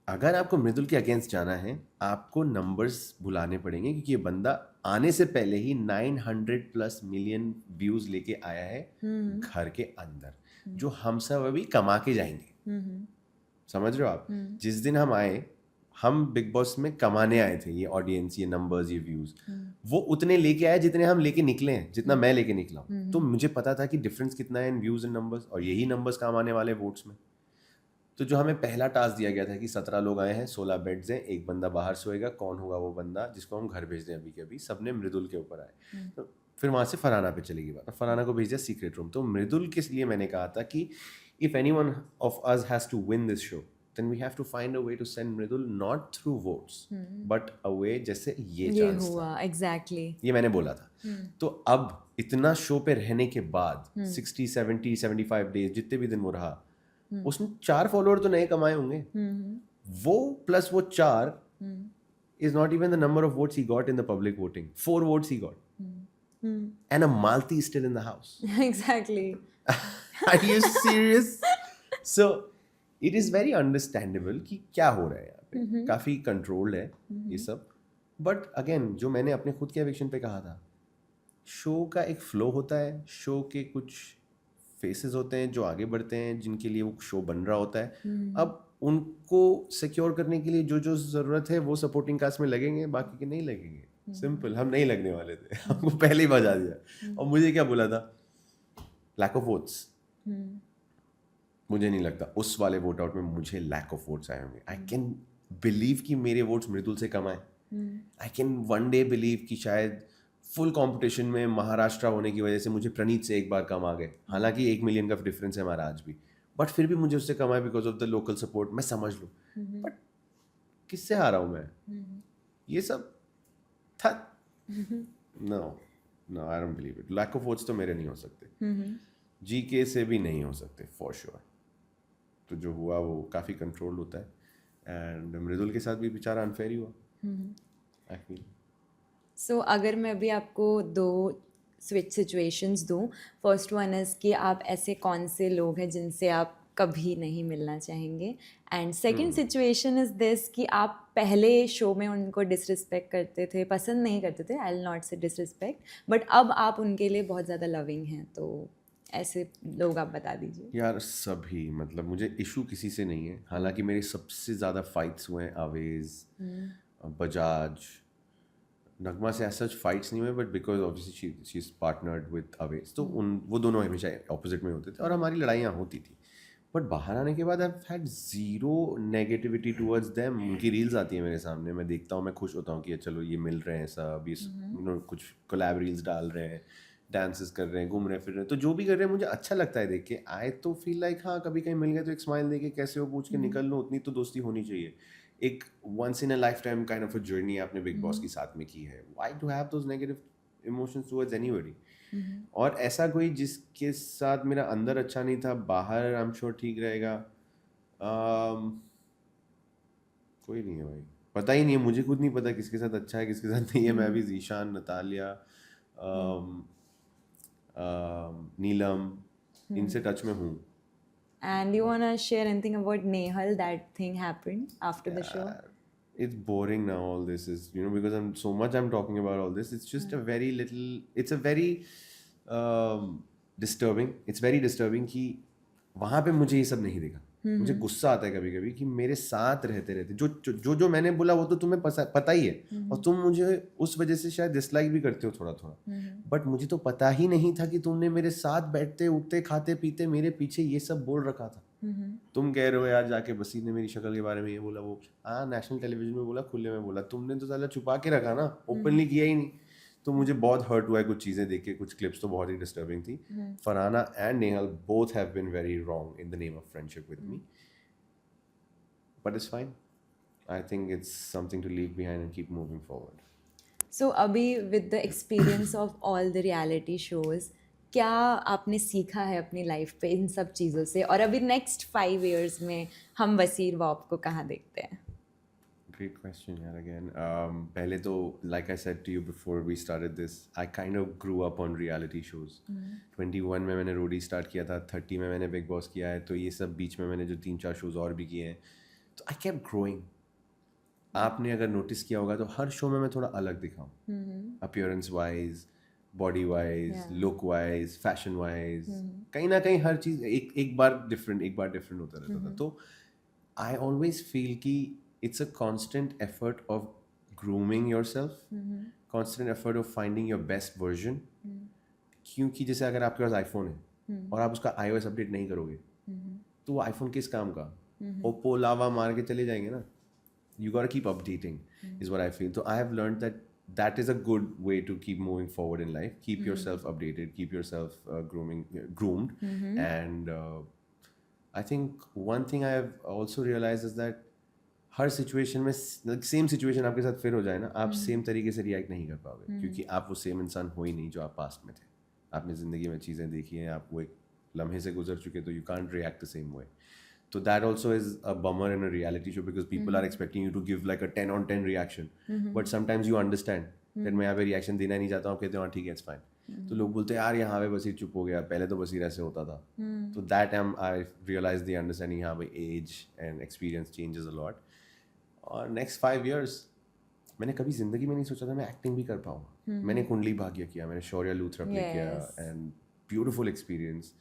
अगर आपको मृदुल के अगेंस्ट जाना है, आपको नंबर्स भुलाने पड़ेंगे, क्योंकि ये बंदा आने से पहले ही 900+ मिलियन व्यूज लेके आया है घर के अंदर, जो हम सब अभी कमा के जाएंगे. समझ रहे हो आप? जिस दिन हम आए, हम बिग बॉस में कमाने आए थे, ये ऑडियंस, ये नंबर्स, ये व्यूज, वो उतने लेके आए जितने हम लेके निकले हैं, जितना मैं लेके निकला हूँ. तो मुझे पता था कि डिफरेंस कितना है इन व्यूज एंड नंबर्स, और यही नंबर्स काम आने वाले वोट्स में. तो जो हमें पहला टास्क दिया गया था कि 17 लोग आए हैं, 16 बेड्स हैं, एक बंदा बाहर सोएगा, कौन होगा वो बंदा जिसको हम घर भेज दें अभी के अभी, सबने मृदुल के ऊपर आए. तो फिर वहाँ से फरहाना पे चलेगी बात, फरहाना को भेज दिया सीक्रेट रूम. तो मृदुल के लिए मैंने कहा था कि if anyone of us has to win this show, then we have to find a way to send Mridul not through votes, but a way जैसे ये चांस हुआ. एग्जैक्टली, ये मैंने बोला था. तो अब इतना शो पे रहने के बाद 60, 70, 75 डेज, जितने भी दिन वो रहा, उसने 4 फॉलोअर तो नए कमाए होंगे. वो प्लस वो 4 is not even the number of votes he got in the public voting. 4 votes he got. And a Malti is still in the house. Exactly. Are you serious? So it is very understandable कि क्या हो रहा है यहाँ पे. काफ़ी कंट्रोल्ड है ये सब. बट अगेन, जो मैंने अपने खुद के एविक्शन पे कहा था, शो का एक फ्लो होता है, शो के कुछ फेसेस होते हैं जो आगे बढ़ते हैं, जिनके लिए वो शो बन रहा होता है. अब उनको सिक्योर करने के लिए जो ज़रूरत है वो सपोर्टिंग कास्ट में लगेंगे, बाकी के नहीं लगेंगे. सिंपल. हम नहीं लगने वाले थे, हमको पहले ही बजा दिया. और मुझे क्या बोला था, लैक ऑफ वोट्स. मुझे नहीं लगता उस वाले वोट आउट में मुझे लैक ऑफ वोट्स आए होंगे. आई कैन बिलीव कि मेरे वोट्स मृदुल से कम आए. I can one day believe कि शायद फुल कंपटीशन में महाराष्ट्र होने की वजह से मुझे प्रणीत से एक बार कम आ गए. हालांकि 1 मिलियन का डिफरेंस है हमारा आज भी, बट फिर भी मुझे उससे कम आए because of the local support. मैं समझ लूँ, बट किससे हारा हूँ मैं? ये सब था. No, I don't believe it. Lack of votes तो मेरे नहीं हो सकते, जीके से भी नहीं हो सकते फॉर श्योर. तो जो हुआ वो काफ़ी कंट्रोल होता है. एंड मृदुल के साथ भी बेचारा अनफेयर ही हुआ, आई फील. सो अगर मैं अभी आपको 2 स्विच सिचुएशंस दूँ, फर्स्ट वन इज़ कि आप ऐसे कौन से लोग हैं जिनसे आप कभी नहीं मिलना चाहेंगे, and second situation is this कि आप पहले शो में उनको डिसरिस्पेक्ट करते थे, पसंद नहीं करते थे, आई विल नॉट से डिसरिस्पेक्ट, बट अब आप उनके लिए बहुत ज़्यादा लविंग हैं. तो ऐसे लोग आप बता दीजिए. यार सभी, मतलब मुझे इशू किसी से नहीं है. हालांकि मेरे सबसे ज़्यादा फाइट्स हुए हैं आवेज, बजाज, नगमा से ऐसा फाइट्स नहीं हुए, but because obviously she is partnered with Awez, तो वो दोनों हमेशा ऑपोजिट में होते थे और हमारी लड़ाइयाँ होती थी. बट बाहर आने के बाद I had zero negativity towards them. उनकी रील्स आती है मेरे सामने, मैं देखता हूँ, मैं खुश होता हूँ कि चलो ये मिल रहे हैं सब, ये कुछ कोलैब रील्स डाल रहे हैं, डांसेस कर रहे हैं, घूम रहे फिर रहे हैं, तो जो भी कर रहे हैं मुझे अच्छा लगता है देख के. आई तो फील लाइक हाँ, कभी कहीं मिल गए तो एक स्माइल दे के कैसे हो पूछ के निकल लो, उतनी तो दोस्ती होनी चाहिए. एक once in a lifetime kind of a journey आपने बिग बॉस के साथ में की है. Why to have those negative emotions towards anybody? और ऐसा कोई जिसके साथ मेरा अंदर अच्छा नहीं था, बाहर आई एम श्योर ठीक रहेगा. कोई नहीं है भाई, पता ही नहीं है, मुझे खुद नहीं पता किसके साथ अच्छा है किसके साथ नहीं है. मैं भी जीशान, नतालिया, नीलम, इनसे टच में हूँ. And you wanna share anything about Nehal, that thing happened after the show? it's boring now. All this is, because I'm talking about all this. It's just a very little. It's a very disturbing. It's very disturbing कि वहाँ पे मुझे ये सब नहीं दिखा. मुझे गुस्सा आता है कभी कभी कि मेरे साथ रहते रहते जो मैंने बोला वो तो तुम्हें पता ही है, और तुम मुझे उस वजह से शायद डिसलाइक भी करते हो थोड़ा थोड़ा, बट मुझे तो पता ही नहीं था कि तुमने मेरे साथ बैठते उठते खाते पीते मेरे पीछे ये सब बोल रखा था. तुम कह रहे हो यार जाके बसीर ने मेरी शक्ल के बारे में ये बोला, वो नेशनल टेलीविजन में बोला, खुले में बोला. तुमने तो साला छुपा के रखा ना, ओपनली किया ही नहीं. तो मुझे बहुत हर्ट हुआ है कुछ चीज़ें देख के. कुछ क्लिप्स तो बहुत ही डिस्टर्बिंग थी. Farhana and Nehal both have been very wrong in the name of friendship with me, but it's fine. I think it's something to leave behind and keep moving forward. So अभी with the experience of all the reality shows, क्या आपने सीखा है अपनी लाइफ पे इन सब चीज़ों से, और अभी नेक्स्ट 5 years में हम वसीर वॉब को कहाँ देखते हैं? Great question, yaar, again. Pehle to, like I said to you before we started this, I kind of grew up on reality shows. 21 में मैंने रोडी स्टार्ट किया था, 30 में मैंने बिग बॉस किया है, तो ये सब बीच में मैंने जो 3-4 शोज और भी किए हैं, तो आई केप्ट ग्रोइंग. आपने अगर नोटिस किया होगा तो हर शो में मैं थोड़ा अलग दिखा हूँ, appearance wise, body wise, look wise, fashion wise, कहीं ना कहीं हर चीज़ एक बार डिफरेंट होता रहता था. तो आई ऑलवेज फील कि it's a constant effort of grooming yourself, constant effort of finding your best version. क्योंकि जैसे अगर आपके पास आईफोन है और आप उसका iOS अपडेट नहीं करोगे तो वो आईफोन किस काम का? ओप्पो लावा मार के चले जाएंगे ना. You gotta keep updating is what I feel. So I have learned that is a good way to keep moving forward in life. Keep yourself updated, keep yourself groomed. And I think one thing I have also realized is that her situation में सेम सिचुएशन आपके साथ फिर हो जाए ना, आप सेम तरीके से रिएक्ट नहीं कर पाओगे, क्योंकि आप वो सेम इंसान हो ही नहीं जो आप पास्ट में थे. आपने ज़िंदगी में चीज़ें देखी हैं, आप वो एक लम्हे से गुजर चुके, तो you can't react the same way. तो that also is a bummer in a reality show, because people are expecting you to give like a 10 on 10 reaction, but sometimes you understand that मैं यहाँ पे रिएक्शन देना नहीं चाहता हूँ. आप कहते हो हाँ ठीक है, इट्स फाइन. तो लोग बोलते हैं यार यहाँ पे बसीर चुप हो गया, पहले तो बसीर ऐसे होता था. तो that time I realise the understanding, हाँ भाई age and experience changes a lot. और नेक्स्ट 5 years मैंने कभी ज़िंदगी में नहीं सोचा था मैं एक्टिंग भी कर पाऊँगा. मैंने कुंडली भाग्य किया, मैंने शौर्य लूथरा प्ले किया, and beautiful experience.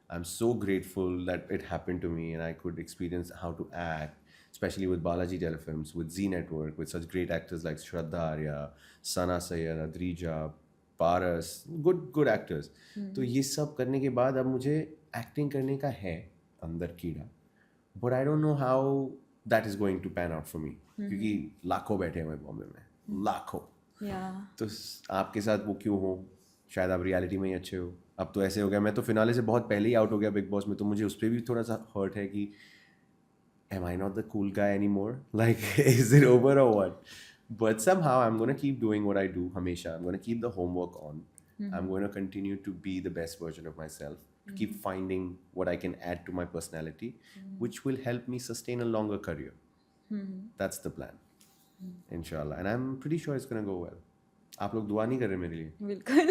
I am so grateful that it happened to me and I could experience how to act, specially with Balaji Telefilms, with Zee network, with such great actors like Shraddha Arya, Sana Sayyed, Adrija, Paras, good actors. तो ये सब करने के बाद अब मुझे एक्टिंग करने का है अंदर कीड़ा, but I don't know how that is going to pan out for me. क्योंकि लाखों बैठे हुए बॉम्बे में, लाखों. तो आपके साथ वो क्यों हो? शायद आप रियलिटी में ही अच्छे हो. अब तो ऐसे हो गया, मैं तो फिनाले से बहुत पहले ही आउट हो गया बिग बॉस में, तो मुझे उस पर भी थोड़ा सा हर्ट है कि am I not the cool guy anymore? Like is it over or what? But somehow I'm going to keep doing what I do हमेशा. I'm going to keep the homework on. I'm going to continue to be the best version of myself. Keep finding what I can add to my personality, which will help me sustain a longer career. That's the plan, inshallah. And I'm pretty sure it's going to go well. आप लोग दुआ नहीं कर रहे मेरे लिए? बिल्कुल.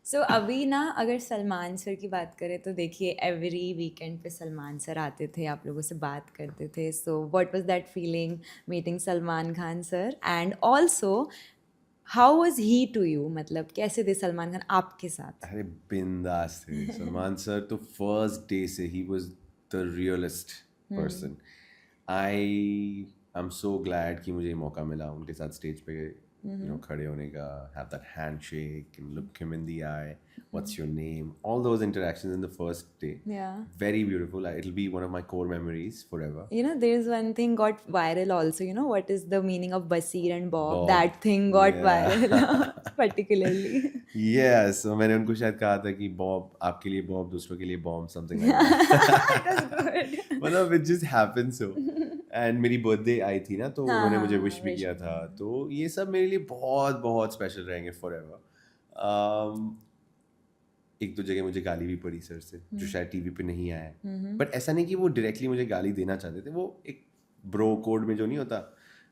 सो अभी ना अगर सलमान सर की बात करें तो देखिए एवरी वीकेंड पे सलमान सर आते थे, आप लोगों से बात करते थे. So what was that feeling meeting Salman Khan sir, and also how was he to you? मतलब कैसे थे सलमान खान आपके साथ? अरे बिंदास थे सलमान सर तो फर्स्ट डे से. He was the realist person. I am so glad कि मुझे मौका मिला उनके साथ स्टेज पे खड़े होने का, have that handshake and look him in the eye, what's your name, all those interactions in the first day. Yeah. Very beautiful. It'll be one of my core memories forever. You know, there is one thing got viral also, you know, what is the meaning of Basir and Bob? Bob. That thing got viral particularly. Yes, so मैंने उनको शायद कहा था कि बॉब आपके लिए बॉब, दूसरों के लिए bomb, something like that. That's good. मतलब it just happened so. And मेरी बर्थडे आई थी ना, तो उन्होंने मुझे विश भी किया था. तो ये सब मेरे लिए बहुत बहुत स्पेशल रहेंगे फॉर एवर. एक दो जगह मुझे गाली भी पड़ी सर से, जो शायद टीवी पे नहीं आया, बट ऐसा नहीं कि वो डायरेक्टली मुझे गाली देना चाहते थे. वो एक ब्रो कोड में जो नहीं होता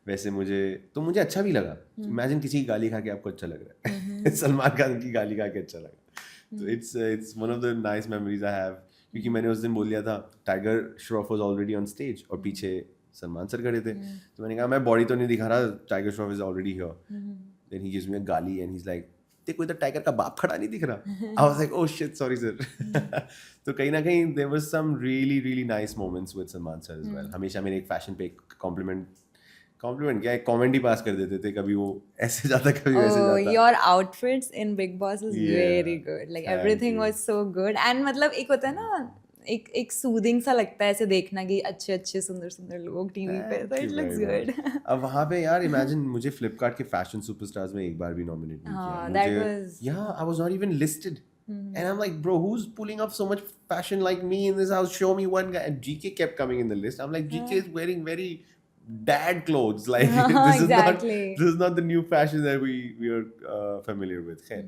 वैसे मुझे अच्छा भी लगा. इमेजिन किसी की गाली खा के आपको अच्छा लग रहा है. सलमान खान की गाली खा के अच्छा लगा. तो it's one of the nice memories I have. क्योंकि मैंने उस दिन बोल दिया था tiger Shroff was already on stage और पीछे सलमान सर खड़े थे, तो मैंने कहा मैं बॉडी तो नहीं दिखा रहा, Tiger Shroff is already here. Then he gives me a गाली एंड ही इज लाइक देखो इधर टाइगर का बाप खड़ा नहीं दिख रहा। I was like oh shit sorry sir. तो कहीं ना कहीं there was some really really nice moments with Salman sir as well. हमेशा मेरे एक फैशन पे एक कॉम्प्लीमेंट क्या, एक कमेंट ही पास कर देते थे, कभी वो ऐसे जाता कभी वैसे Oh, जाता। your outfits in Big Boss is Yeah, very good. Like thank everything you. was so good. And मतलब एक होता है ना, एक सूदिंग सा लगता है ऐसे देखना कि अच्छे अच्छे सुंदर सुंदर लोग टीवी पे, तो Thank it you looks very good. much. अब वहाँ पे यार इमेजिन मुझे फ्लिपकार्ट के फैशन सुपरस्टार्स में एक बार भी नॉमिनेट नहीं किया। हाँ, that मुझे was- yeah, I was not even listed. And I'm like, bro, who's pulling off so much fashion like me in this house? Show me one guy. And GK kept coming in the list. I'm like, GK is wearing very dad clothes. Like Exactly. this is not the new fashion that we are familiar with. खैर,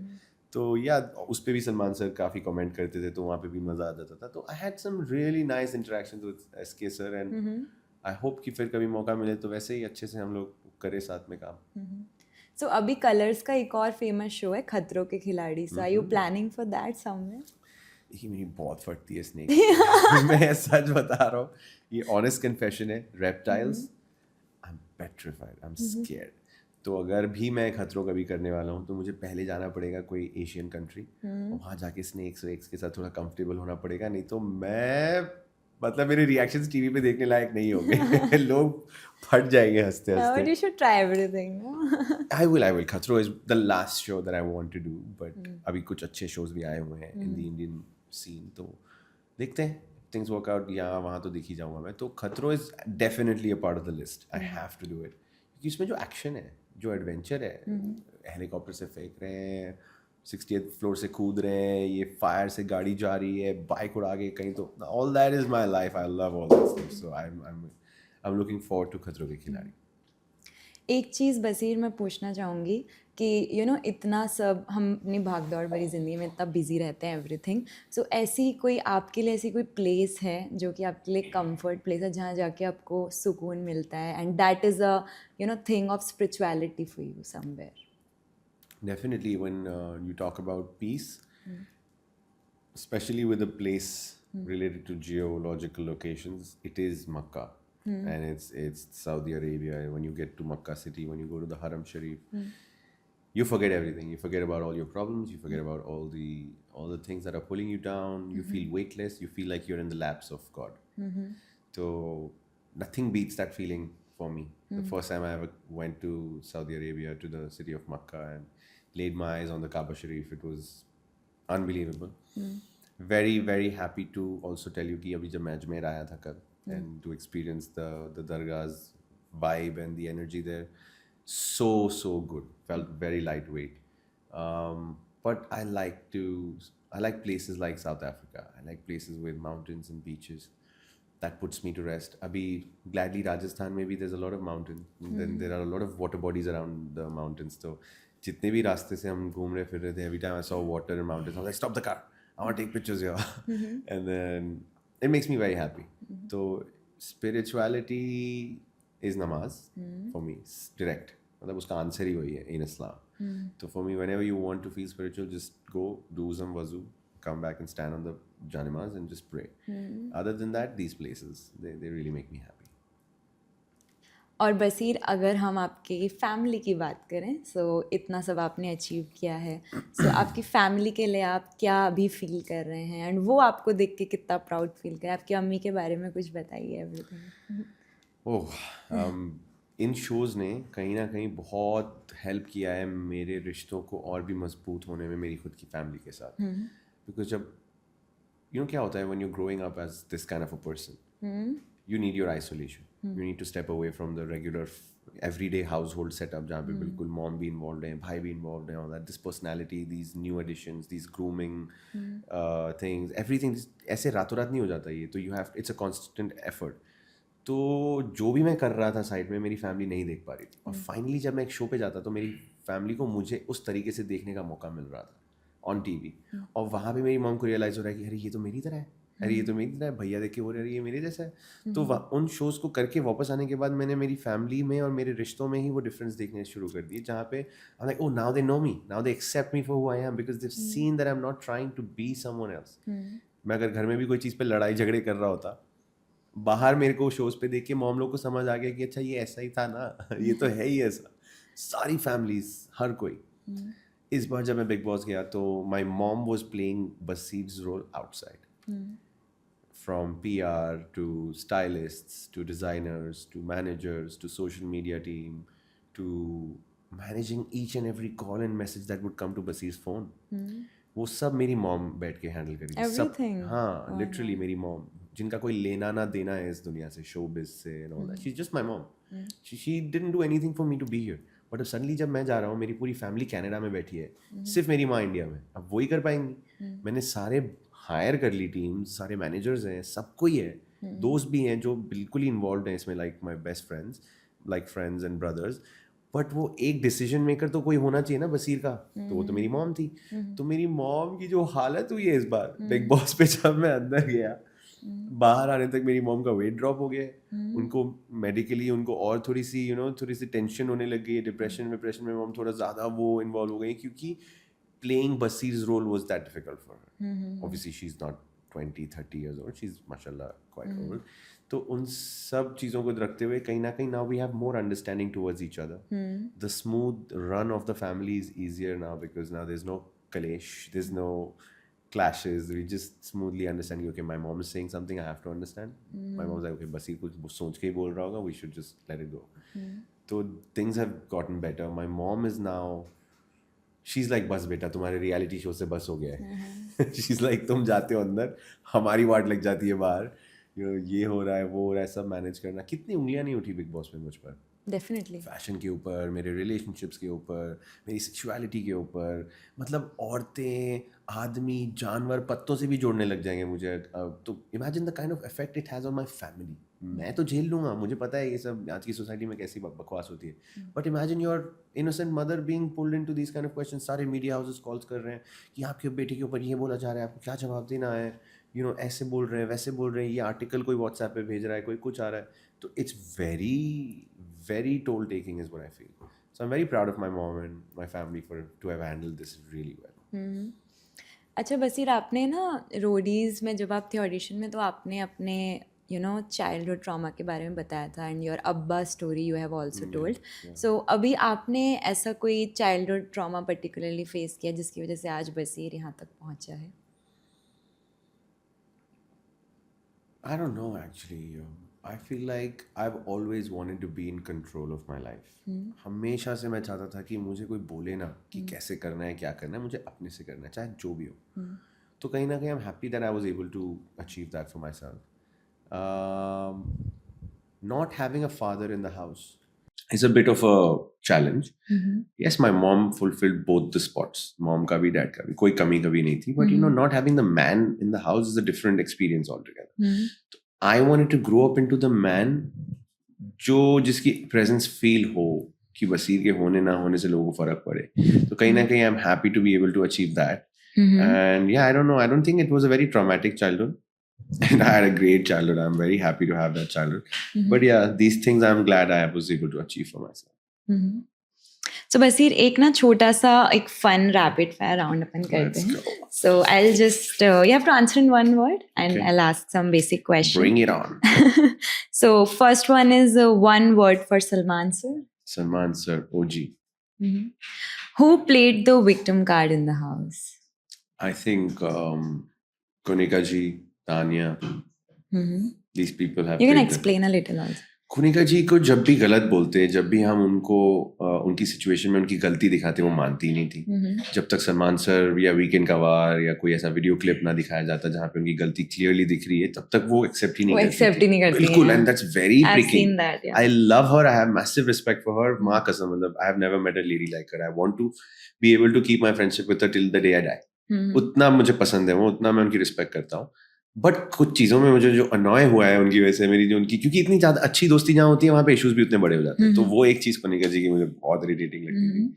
तो या उस पे भी सलमान सर काफ़ी कमेंट करते थे, तो वहाँ पे भी मज़ा आ जाता था। तो I had some really nice interactions with SK sir and I hope कि फिर कभी मौका मिले तो वैसे ही अच्छे से हम लोग करें साथ में काम। सो अभी कलर्स का एक और फेमस शो है खतरों के खिलाड़ी, so are you planning for that somewhere? ये मेरी बहुत फटती है स्नेक। मैं सच बता रहा हूँ, ये ऑनेस्ट कन्फेशन है, reptiles I am petrified, I am scared. तो अगर भी मैं खतरों कभी करने वाला हूँ तो मुझे पहले जाना पड़ेगा कोई एशियन कंट्री, वहाँ जाके स्नेक्स वेक्स के साथ थोड़ा कंफर्टेबल होना पड़ेगा, नहीं तो मैं मतलब मेरे रिएक्शंस टीवी पे देखने लायक नहीं होंगे। लोग फट जाएंगे हंसते But हंसते। you should try everything, no? I will. Khatro is the last show that I want to do, but अभी कुछ अच्छे shows भी आए हुए हैं in the Indian scene, तो देखते हैं things work out, यहाँ वहाँ तो दिख ही जाऊँगा मैं। तो खतरो is definitely a part of the list. I have to do it क्योंकि इसमें जो action है, जो adventure है, हेलीकॉप्टर से फेंक रहे हैं, 60th फ्लोर से कूद रहे हैं, ये फायर से गाड़ी जा रही है, बाइक उड़ा के कहीं, तो all that is my life. I love all that stuff, so I'm looking forward to खतरों के खिलाड़ी। एक चीज़ बसीर मैं पूछना चाहूँगी कि इतना सब हम अपनी भागदौड़ भरी ज़िंदगी में इतना बिजी रहते हैं एवरीथिंग, सो ऐसी कोई आपके लिए ऐसी कोई प्लेस है जो कि आपके लिए कंफर्ट प्लेस है जहाँ जाके आपको सुकून मिलता है, and that is a thing of spirituality for you somewhere? Definitely, when you talk about peace, especially with a place related to geological locations, it is Makkah, and it's Saudi Arabia. When you get to Makkah city, when you go to the Haram Sharif, you forget everything. You forget about all your problems. You forget about all the things that are pulling you down. You feel weightless. You feel like you're in the laps of God. So nothing beats that feeling for me. The first time I ever went to Saudi Arabia, to the city of Makkah, and laid my eyes on the Kaaba Sharif, it was unbelievable. Very, very happy to also tell you कि अभी जब मैं अजमेर आया था कल, and to experience the dargah's vibe and the energy there, so good. Felt very lightweight. But I like places like South Africa. I like places with mountains and beaches. That puts me to rest. Abhi, gladly, Rajasthan maybe there's a lot of mountains. Then there are a lot of water bodies around the mountains. So, जितने भी रास्ते से हम घूम रहे फिर रहे थे, every time I saw water and mountains, I was like, stop the car. I want to take pictures here. And then it makes me very happy. So, spirituality is namaz for me. It's direct. मतलब उसका आंसर ही वही है in Islam. So for me, whenever you want to feel spiritual, just go do some wuzu, come back and stand on the janimaz and just pray. Other than that, these places they really make me happy. और बसीर, अगर हम आपकी फैमिली की बात करें, सो इतना सब आपने अचीव किया है, सो आपकी फैमिली के लिए आप क्या अभी फील कर रहे हैं, एंड वो आपको देख के कितना प्राउड फील कर रहे हैं? आपकी अम्मी के बारे में कुछ बताइए एवरीथिंग। इन शोज़ ने कहीं ना कहीं बहुत हेल्प किया है मेरे रिश्तों को और भी मजबूत होने में मेरी खुद की फैमिली के साथ। बिकॉज जब क्या होता है when you growing up as this kind of a person, you need your isolation. You need to step away from the regular everyday household setup जहाँ पे बिल्कुल mom भी involved है, भाई भी involved है, all that, this personality, these new additions, these grooming things, everything ऐसे रातों रात नहीं हो जाता ये, तो it's a constant effort. तो जो भी मैं कर रहा था साइड में मेरी फैमिली नहीं देख पा रही थी, और फाइनली जब मैं एक शो पे जाता तो मेरी फैमिली को मुझे उस तरीके से देखने का मौका मिल रहा था ऑन टीवी, और वहाँ पे मेरी मॉम को रियलाइज़ हो रहा है कि अरे ये तो मेरी तरह है, अरे ये तो मेरी तरह है, भैया देख के बोल रहे अरे ये मेरे जैसा है। तो उन शोज़ को करके वापस आने के बाद मैंने मेरी फैमिली में और मेरे रिश्तों में ही वो डिफरेंस देखने शुरू कर दिए, जहाँ पे I like, oh now they know me, now they accept me for who I am, because they seen that I am not trying to be someone else. मैं अगर घर में भी कोई चीज़ पे लड़ाई झगड़े कर रहा होता बाहर मेरे को शोज पे देख के मॉम लोग को समझ आ गया कि अच्छा ये ऐसा ही था ना ये तो है ही ऐसा. सारी फैमिलीज, हर कोई. इस बार जब मैं बिग बॉस गया तो my mom was playing Baseer's role outside. From PR to stylists to designers to managers to social media team to managing each and every call and message that would come to Basir's phone. वो सब मेरी मॉम बैठ के हैंडल करी थी. सब. Everything? हाँ, लिटरली मेरी मॉम, जिनका कोई लेना ना देना है इस दुनिया से, शोबिज से and all that. She is just my mom. She didn't do anything for me to be here. But अब सडनली जब मैं जा रहा हूँ, मेरी पूरी फैमिली कनाडा में बैठी है, सिर्फ मेरी माँ इंडिया में. अब वही कर पाएंगी. मैंने सारे हायर कर ली टीम, सारे मैनेजर्स हैं, सब कोई है, दोस्त भी हैं जो बिल्कुल ही इन्वॉल्व हैं इसमें, like my best friends, like friends and brothers. But वो एक डिसीजन मेकर तो कोई होना चाहिए ना बसीर का. तो वो तो मेरी मॉम थी. तो मेरी मॉम की जो हालत हुई है इस बार बिग बॉस पे, जब मैं अंदर गया, बाहर आने तक मेरी मॉम का वेट ड्रॉप हो गया है. उनको मेडिकली उनको और थोड़ी सी टेंशन होने लग गई है. डिप्रेशन में मॉम थोड़ा ज़्यादा वो इन्वॉल्व हो गई, क्योंकि playing Basir's role was that difficult for her. Obviously she's not 20-30 years old, she's mashallah quite old. तो उन सब चीज़ों को रखते हुए कहीं ना कहीं now we have more understanding towards each other. The smooth run of the family is easier now because now there's no clash, there's no clashes. We just smoothly understand, okay, my mom is saying something, I have to understand. My mom's like, okay, Basir कुछ सोच के ही बोल रहा होगा, we should just let it go. So things have gotten better. My mom is now, she is like बस बेटा तुम्हारे रियलिटी शो से बस हो गया है. शी इज़ लाइक तुम जाते हो अंदर, हमारी वाट लग जाती है बाहर. ये हो रहा है, वो हो रहा है, सब मैनेज करना. कितनी उंगलियां नहीं उठी बिग बॉस में मुझ पर. डेफिनेटली. फैशन के ऊपर, मेरे रिलेशनशिप्स के ऊपर, मेरी सेक्सुअलिटी के ऊपर. मतलब औरतें, आदमी, जानवर, पत्तों से भी जोड़ने लग जाएंगे मुझे. तो imagine the kind of effect it has on my family. मैं तो झेल लूँगा, मुझे पता है ये सब आज की सोसाइटी में कैसी बकवास होती है. But imagine your innocent mother being pulled into this kind of question. सारे मीडिया हाउसेस कॉल्स कर रहे हैं कि आपके बेटे के ऊपर ये बोला जा रहा है, आपको क्या जवाब देना है, ऐसे बोल रहे हैं, वैसे बोल रहे हैं, ये आर्टिकल कोई व्हाट्सएप पे भेज रहा है, कोई कुछ आ रहा है. तो it's very toll taking is what I feel. So I'm very proud of my mom and my family to have handled this really well. अच्छा बसीर, आपने ना रोडीज़ में जब आप थे ऑडिशन में, तो आपने अपने चाइल्डहुड ट्रॉमा के बारे में बताया था, एंड योर अब्बा story you have also told. So अभी आपने ऐसा कोई चाइल्डहुड ट्रॉमा पर्टिकुलरली फेस किया जिसकी वजह से आज बसीर यहाँ तक पहुँचा है? I don't know actually. I feel like I've always wanted to be in control of my life. हमेशा से मैं चाहता था कि मुझे कोई बोले ना कि कैसे करना है, क्या करना है, मुझे अपने से करना है, चाहे जो भी हो. तो कहीं ना कहीं I'm happy that I was able to achieve that for myself. Not having a father in the house is a bit of a challenge. Yes, my mom fulfilled both the spots. Mom का भी, dad का भी, कोई कमी कभी नहीं थी. But not having the man in the house is a different experience altogether. I wanted to grow up into the man जिसकी presence feel हो, कि बसीर के होने ना होने से लोगों को फर्क पड़े. तो कहीं ना कहीं I'm happy to be able to achieve that. And yeah, I don't know. I don't think it was a very traumatic childhood. And I had a great childhood. I'm very happy to have that childhood. But yeah, these things I'm glad I was able to achieve for myself. So बसीर, एक ना छोटा सा एक फन रैपिड फायर राउंड अपन करते हैं. So I'll just you have to answer in one word, and Okay. I'll ask some basic questions. Bring it on. So first one is one word for Salman sir. Salman sir, OG. Who played the victim card in the house? I think Kunika ji, Tanya, these people have You can played the- explain a little also. खुनिका जी को जब भी गलत बोलते, जब भी हम उनको उनकी सिचुएशन में उनकी गलती दिखाते, वो मानती नहीं थी. जब तक सलमान सर या वीकेंड का वार या कोई ऐसा वीडियो क्लिप ना दिखाया जाता जहाँ पे उनकी गलती क्लियरली दिख रही है, तब तक वो एक्सेप्ट ही नहीं वो करती accept थी. ही नहीं करती बिल्कुल. हैं. And that's very I've pricking. seen that. Yeah. I love her. I have massive respect for her. माँ कसम, मतलब I have never met a lady like her. I want to be able to keep my friendship with her till the day I die. उतना मुझे पसंद है वो, उतना मैं उनकी रिस्पेक्ट करता हूँ. बट कुछ चीज़ों में मुझे जो अनॉय हुआ है उनकी वजह से, मेरी जो उनकी, क्योंकि इतनी ज़्यादा अच्छी दोस्ती जहाँ होती है वहाँ पे इश्यूज भी उतने बड़े हो जाते हैं. तो वो एक चीज़ कुनिका जी की मुझे बहुत इरिटेटिंग लगती थी.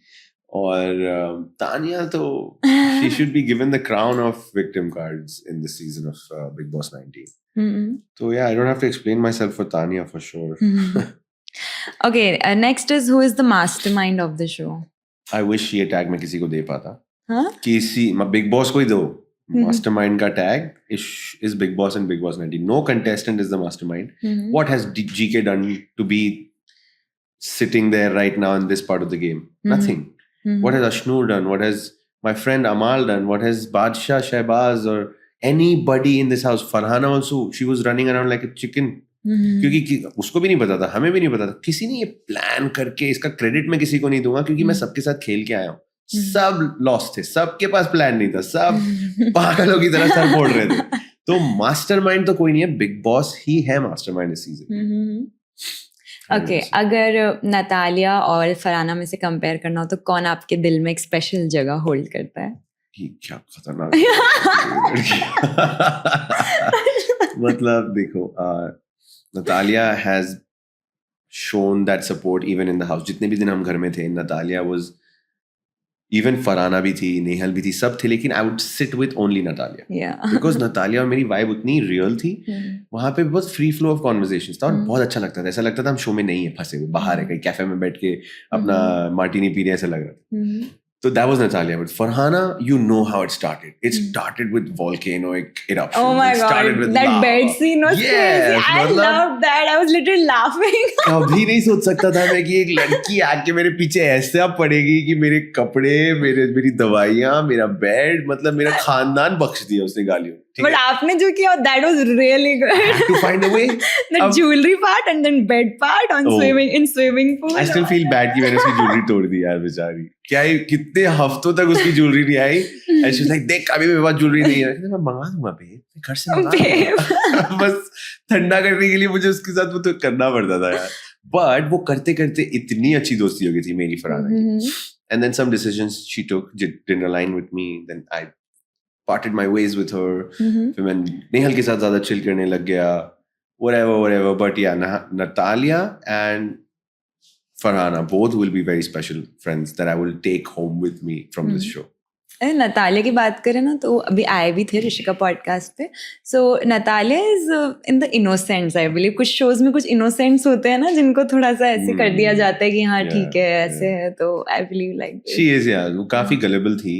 और तानिया तो she should be given the crown of victim cards in this season of Big Boss 19. So yeah, I don't have to explain myself for Tanya for sure. Okay, next is who is the mastermind of the show? I wish ये टैग मैं किसी को दे पाता. हाँ? किसी बिग बॉस को ही दो, Mastermind का tag is Big Boss and Big Boss 19. No contestant is the mastermind. What has GK done to be sitting there right now in this part of the game? Nothing. What has Ashnur done? What has my friend Amal done? What has Badshah, Shehbaz or anybody in this house? Farhana also, she was running around like a chicken. क्योंकि उसको भी नहीं पता था, हमें भी नहीं पता था, किसी ने ये प्लान करके, इसका क्रेडिट मैं किसी को नहीं दूंगा क्योंकि मैं सबके साथ खेल के आया हूँ. सब लॉस्ट थे, सबके पास प्लान नहीं था, सब पागलों की तरह सर फोड़ रहे थे. तो मास्टरमाइंड तो कोई नहीं है, बिग बॉस ही है मास्टरमाइंड इस सीजन. ओके, अगर नतालिया और फरहाना में से कंपेयर करना हो तो कौन आपके दिल में एक स्पेशल जगह होल्ड करता है? क्या खतरनाक. मतलब देखो, Natalia has shown that support even in the house. जितने भी दिन हम घर में थे, नतालिया वाज, इवन फरहाना भी थी, नेहल भी थी, सब थे, लेकिन I would sit with only Natalia because Natalia और मेरी वाइब उतनी रियल थी. वहां पे बहुत फ्री फ्लो ऑफ कॉन्वर्सेशंस था और बहुत अच्छा लगता था. ऐसा लगता था हम शो में नहीं है, फंसे हुए बाहर है, कहीं कैफे में बैठ के अपना मार्टिनी पी रहे, ऐसा लग रहा था. So that was Natalia. But Farhana, you know how it started. It started with volcanic eruption. Oh my it started god, with that lava. bed scene was crazy. I loved that. I was literally laughing. कभी नहीं सोच सकता था मैं कि एक लड़की आके मेरे पीछे ऐसे अब पड़ेगी कि मेरे कपड़े, मेरी दवाइयाँ, मेरा बेड, मतलब मेरा खानदान बख्श दिया उसने गालियों. But आपने जो किया, that was really good. I had to find a way. The jewelry part and then bed part on swimming pool. I still feel bad कि मैंने उसकी ज्वेलरी तोड़ दी यार बेचारी. क्या ही कितने हफ्तों तक उसकी ज्वेलरी नहीं आई. And she was like, देख अभी मेरे पास ज्वेलरी नहीं है. मैं मंगा दूंगा बे, घर से मंगा. बस ठंडा करने के लिए मुझे उसके साथ वो तो करना पड़ता था यार. But वो करते करते इतनी अच्छी दोस्ती हो गई थी मेरी फरहाना की. And then some decisions she took didn't align with me. Then I parted my ways with her. फिर मैं नेहल के साथ ज्यादा चिल करने लग गया. Whatever. But yeah, Natalia and Farhana both will be very special friends that I will take home with me from this show. Natalia की बात करें ना, तो अभी आए भी थे ऋषिका पॉडकास्ट पे. So Natalia is in the innocents, I believe. कुछ शोज में कुछ इनोसेंट्स होते हैं ना, जिनको थोड़ा सा ऐसे कर दिया जाता है कि हाँ ठीक है, ऐसे है. तो I believe like she is, यार वो काफी गलेबल थी.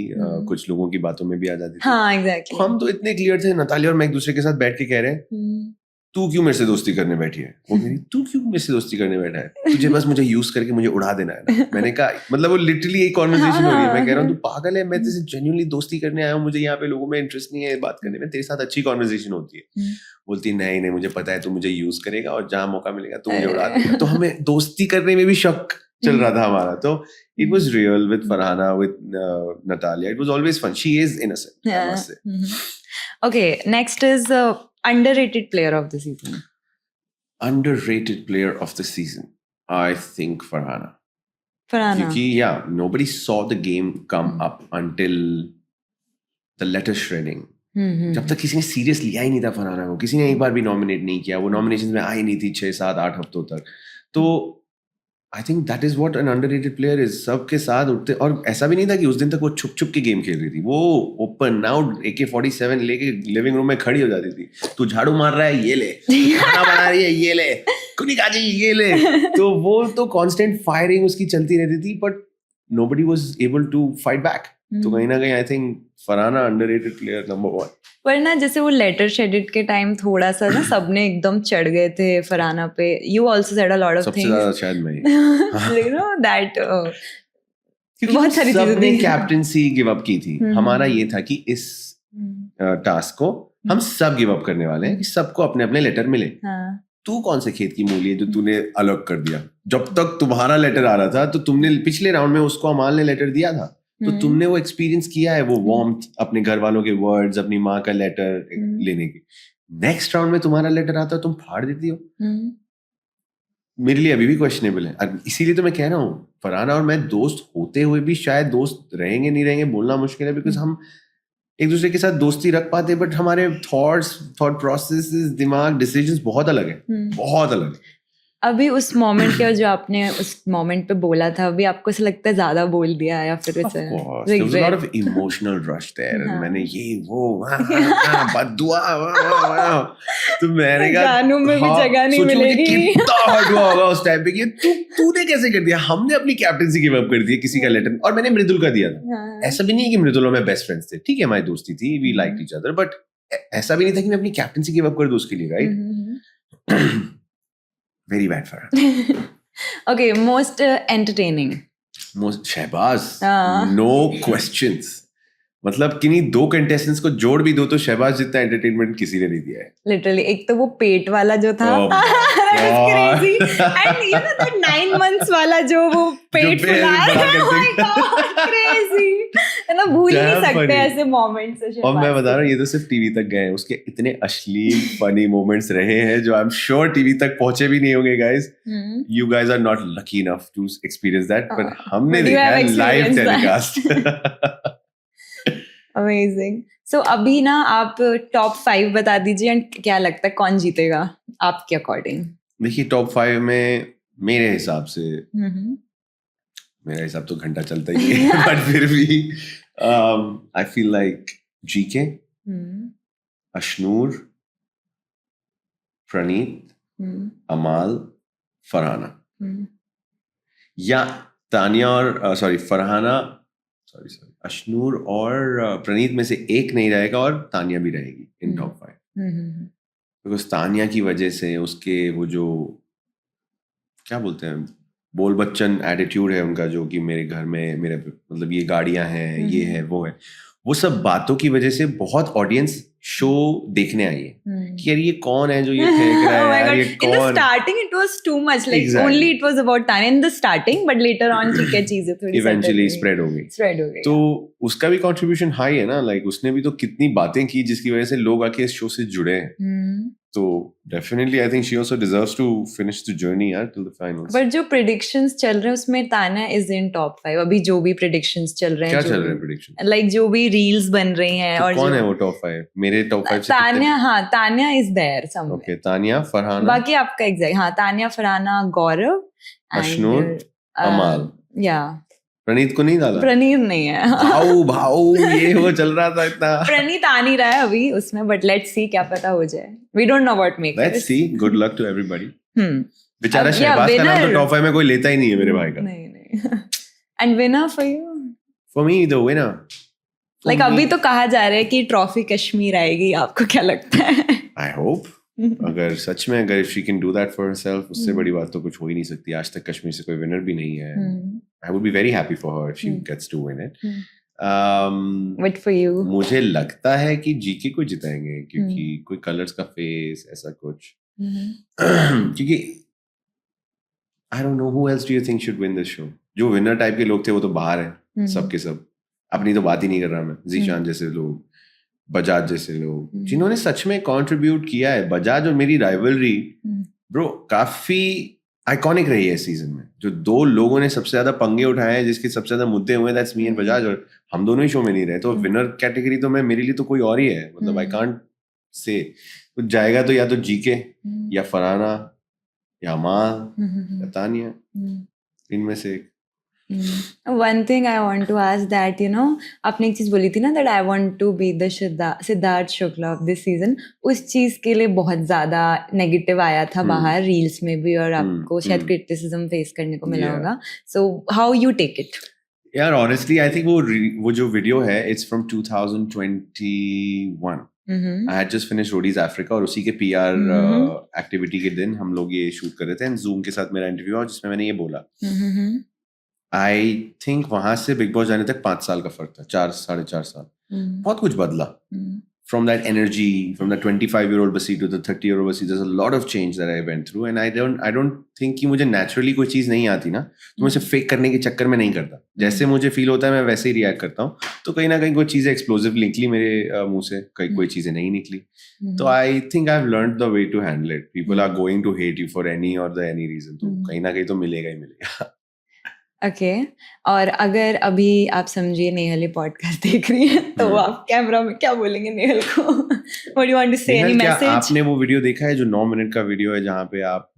कुछ लोगों की बातों में भी आ जाती थी. हाँ एग्जैक्टली. हम तो इतने क्लियर थे, नतालिया और मैं एक दूसरे के साथ बैठ के कह रहे हैं, तू क्यों मेरे से दोस्ती करने बैठी है? वो कह रही, तू क्यों मेरे से दोस्ती करने बैठा है? तुझे बस मुझे यूज करके मुझे उड़ा देना है ना. मैंने कहा, मतलब वो लिटरली एक कॉन्वर्सेशन हो रही है. मैं कह रहा हूँ तू पागल है, मैं तेरे से जेन्युइनली दोस्ती करने आया हूँ, मुझे यहाँ पे लोगों में इंटरेस्ट नहीं है बात करने में, तेरे साथ अच्छी कॉन्वर्सेशन होती है. बोलती नहीं मुझे पता है तू मुझे यूज करेगा और जहाँ मौका मिलेगा तू मुझे उड़ा देगा. तो हमें दोस्ती करने में भी शक चल रहा था हमारा. तो it was real with Farhana, with Natalia. It was always fun. She is innocent, I must say. Okay, next is underrated player of the season. Underrated player of the season, I think Farhana. Because yeah, nobody saw the game come up until the letter shredding. जब तक किसी ने सीरियस लिया ही नहीं था फरहाना को, किसी ने एक बार भी नॉमिनेट नहीं किया, वो नॉमिनेशंस में आई नहीं थी 6-7-8 हफ्तों तक. तो I think that is what an underrated player is. सबके साथ उठते, और ऐसा भी नहीं था कि उस दिन तक वो छुप छुप के गेम खेल रही थी. वो ओपन आउट AK-47 लेके लिविंग रूम में खड़ी हो जाती थी. तू झाड़ू मार रहा है, ये ले. खाना बना रही है, ये ले. कुनी काजी, ये ले. तो वो तो कांस्टेंट फायरिंग उसकी चलती रहती थी, but nobody was able to fight back. तो कहीं ना कहीं I think Farhana underrated player number 1. वरना जैसे वो लेटर शेडेड के टाइम थोड़ा सा ना सबने एकदम चढ़ गए थे फरहाना पे. You also said a lot of things. सबसे ज्यादा शायद मैं, यू नो दैट, बहुत सारी चीजें थी. कैप्टेंसी गिव अप की थी. हमारा ये था कि इस टास्क को हम सब गिव अप करने वाले हैं, कि सबको अपने अपने लेटर मिले. तू कौन से खेत की मूली है जो तूने अलग कर दिया? जब तक तुम्हारा लेटर आ रहा था तो तुमने पिछले राउंड में उसको अमाल ने लेटर दिया था, तो तुमने वो एक्सपीरियंस किया है, वो वार्मथ, अपने घर वालों के वर्ड्स, अपनी माँ का लेटर लेने की. नेक्स्ट राउंड में तुम्हारा लेटर आता है, तुम फाड़ देती हो. मेरे लिए अभी भी क्वेश्चनेबल है. इसीलिए तो मैं कह रहा हूँ, फरहाना और मैं दोस्त होते हुए भी शायद दोस्त रहेंगे नहीं रहेंगे बोलना मुश्किल है, बिकॉज हम एक दूसरे के साथ दोस्ती रख पाते, बट हमारे थॉट प्रोसेसेस, दिमाग, डिसीजंस बहुत अलग है, बहुत अलग है. अभी उस मोमेंट के जो आपने उस मोमेंट पे बोला था, अभी आपको ऐसा लगता है ज्यादा बोल दिया या फिर Of course, there was a lot of emotional rush there, and मैंने ये वो बद्दुआ तो मैंने कहा जानू में भी जगह नहीं सोचो मुझे मिलेगी। कितना हर्ट हुआ होगा उस टाइम पे कि तूने कैसे कर दिया, हमने अपनी कैप्टनसी गिव अप कर दी किसी का लेटर, और मैंने मृदुल का दिया था। ऐसा भी नहीं है कि मृदुल और मैं बेस्ट फ्रेंड्स थे, ठीक है हमारी दोस्ती थी, we liked each other, but ऐसा भी नहीं था कि मैं अपनी कैप्टनसी गिव अप कर दूं उसके लिए, right? Very bad for her. Okay, most entertaining. Most Shehbaz, no questions. मतलब किन्हीं दो कंटेस्टेंट्स को जोड़ भी दो तो शहबाज जितना एंटरटेनमेंट किसी ने नहीं दिया है। लिटरली, एक तो वो पेट वाला जो था, Oh my crazy, and you know that 9 months वाला जो वो पेट जो फुला पेट रहा है, फुला oh my god, crazy, है ना, भूल ही नहीं Damn सकते funny. ऐसे मोमेंट्स। और मैं बता रहा हूँ ये तो सिर्फ टीवी तक गए हैं, उसके इतने अश्लील फनी मोमेंट्स रहे हैं जो आई एम श्योर टीवी तक पहुंचे भी नहीं होंगे guys. You guys are not lucky enough to experience that, but हमने But you देखा have है live experienced telecast. Amazing. So अभी ना आप टॉप 5 बता दीजिए, एंड क्या लगता है कौन जीतेगा आपके अकॉर्डिंग? देखिए टॉप 5 में मेरे हिसाब से, मेरा हिसाब तो घंटा चलता ही है बट फिर भी I feel like GK, Ashnoor, Praneet, Amaal, Farhana, या तानिया और फरहाना, अशनूर और प्रणीत में से एक नहीं रहेगा और तानिया भी रहेगी इन टॉप 5, बिकॉज तानिया की वजह से उसके वो जो क्या बोलते हैं बोल बच्चन एटीट्यूड है उनका, जो कि मेरे घर में मेरे मतलब ये गाड़ियां हैं, ये है वो है, वो सब बातों की वजह से बहुत ऑडियंस शो देखने आई है कि यार ये कौन है जो ये फेंक रहा है, यार ये In the कौन। starting it was too much, like Exactly. only it was about Tanya in the starting, but later on ठीक है चीजें थोड़ी इवेंचुअली स्प्रेड हो गई, स्प्रेड हो गई। तो उसका भी कंट्रीब्यूशन हाई है ना, लाइक उसने भी तो कितनी बातें की जिसकी वजह से लोग आके इस शो से जुड़े हैं, तो definitely I think she also deserves to finish the journey यार टिल द फाइनल्स। बट जो प्रेडिक्शंस चल रहे हैं उसमें तान्या इज इन टॉप 5 अभी, जो भी प्रेडिक्शंस चल रहे हैं, क्या चल रहे हैं प्रेडिक्शन, लाइक जो भी रील्स बन रही हैं, तो और कौन जो है वो टॉप 5? मेरे टॉप 5 से तान्या, हाँ Tanya is there somewhere. Okay, Tania, Farhana, बाकी आपका एग्जैक्ट, हाँ तान्या, फरहाना, गौरव, अशनूर, अमाल, या प्रणीत को नहीं डाला? प्रणीत नहीं है। भाऊ ये वो चल रहा था इतना। प्रणीत आ नहीं रहा है अभी उसमें, बट लेट्स सी, क्या पता हो जाए, we don't know what makes. Let's see, good luck to everybody. बेचारा अब, शहबाज yeah, का नाम तो winner. टॉप 5 में कोई लेता ही नहीं है मेरे भाई का। नहीं। And winner for you? For me the winner, like अभी तो कहा जा रहा है कि ट्रॉफी कश्मीर आएगी, आपको क्या लगता है? आई होप अगर सच में अगर she can do that for herself, उससे बड़ी बात तो कुछ हो ही नहीं सकती। आज तक कश्मीर से कोई विनर भी नहीं है। I would be very happy for her if she gets to win it. But for you? मुझे लगता है कि जीके को जिताएंगे, क्योंकि कोई कलर्स का फेस ऐसा कुछ, क्योंकि आई don't know who else do you think should win this show. जो विनर टाइप के लोग थे वो तो बाहर है, सबके सब, अपनी तो बात ही नहीं कर रहा मैं। जीशान जैसे लोग, बजाज जैसे लोग, जिन्होंने सच में कंट्रीब्यूट किया है। बजाज और मेरी राइवलरी ब्रो काफी आइकॉनिक रही है इस सीजन में। जो दो लोगों ने सबसे ज्यादा पंगे उठाए हैं, जिसके सबसे ज्यादा मुद्दे हुए, दैट्स मी एंड बजाज, और हम दोनों ही शो में नहीं रहे। तो विनर कैटेगरी तो मैं, मेरे लिए तो कोई और ही है, मतलब आई कांट से कुछ जाएगा तो या तो जीके या फरहाना या अमाल या तानिया, इनमें से एक। One thing I want to ask that, you know, आपने एक चीज बोली थी ना, that I want to be the Siddharth Shukla of this season, उस चीज के लिए बहुत ज्यादा नेगेटिव आया था बाहर रील्स में भी, और आपको शायद क्रिटिसिज्म फेस करने को मिला होगा। So how you take it? यार ऑनेस्टली आई थिंक वो जो वीडियो है, it's from 2021। I had just finished Roadies Africa, और उसी के PR एक्टिविटी के दिन हम लोग ये शूट कर रहे थे, एंड जूम के साथ मेरा इंटरव्यू हुआ जिसमें मैंने ये बोला। आई थिंक वहां से बिग बॉस जाने तक 5 साल का फर्क था, 4-4.5 साल। बहुत कुछ बदला। From that energy, from that 25-year-old Basi to the 30-year-old Basi, there's a lot of change that I went through, and I don't think कि मुझे naturally कोई चीज़ नहीं आती ना, तो मैं उसे फेक करने के चक्कर में नहीं करता। जैसे मुझे फील होता है मैं वैसे ही रिएक्ट करता हूँ। तो कहीं ना कहीं कोई चीज़ें एक्सप्लोसिव निकली मेरे मुंह से, कोई चीज़ें नहीं निकली। तो I think I have learned the way to handle it. People are going to hate you for any और द एनी रीजन, तो कहीं ना कहीं तो मिलेगा ही मिलेगा। ओके, और अगर अभी आप समझिए नेहल ये पॉडकास्ट देख रही है, तो आप कैमरा में क्या बोलेंगे नेहल को? What do you want to say? Any message? आपने वो वीडियो देखा है जो 9 मिनट का वीडियो है, जहाँ पे आप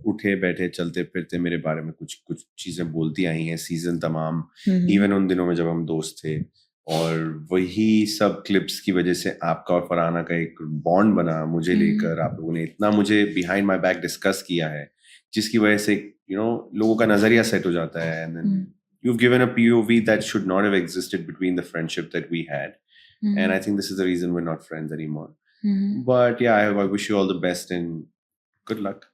उठ उठे बैठे चलते फिरते मेरे बारे में कुछ कुछ चीजें बोलती आई हैं सीजन तमाम, इवन उन दिनों में जब हम दोस्त थे, और वही सब क्लिप्स की वजह से आपका और फरहाना का एक बॉन्ड बना मुझे लेकर। आप लोगों ने इतना मुझे बिहाइंड माई बैक डिस्कस किया है जिसकी वजह से लोगों का नजरिया सेट हो जाता है, and then you've given a POV that should not have existed between the friendship that we had. And I think this is the reason we're not friends anymore. But yeah, I wish you all the best and good luck.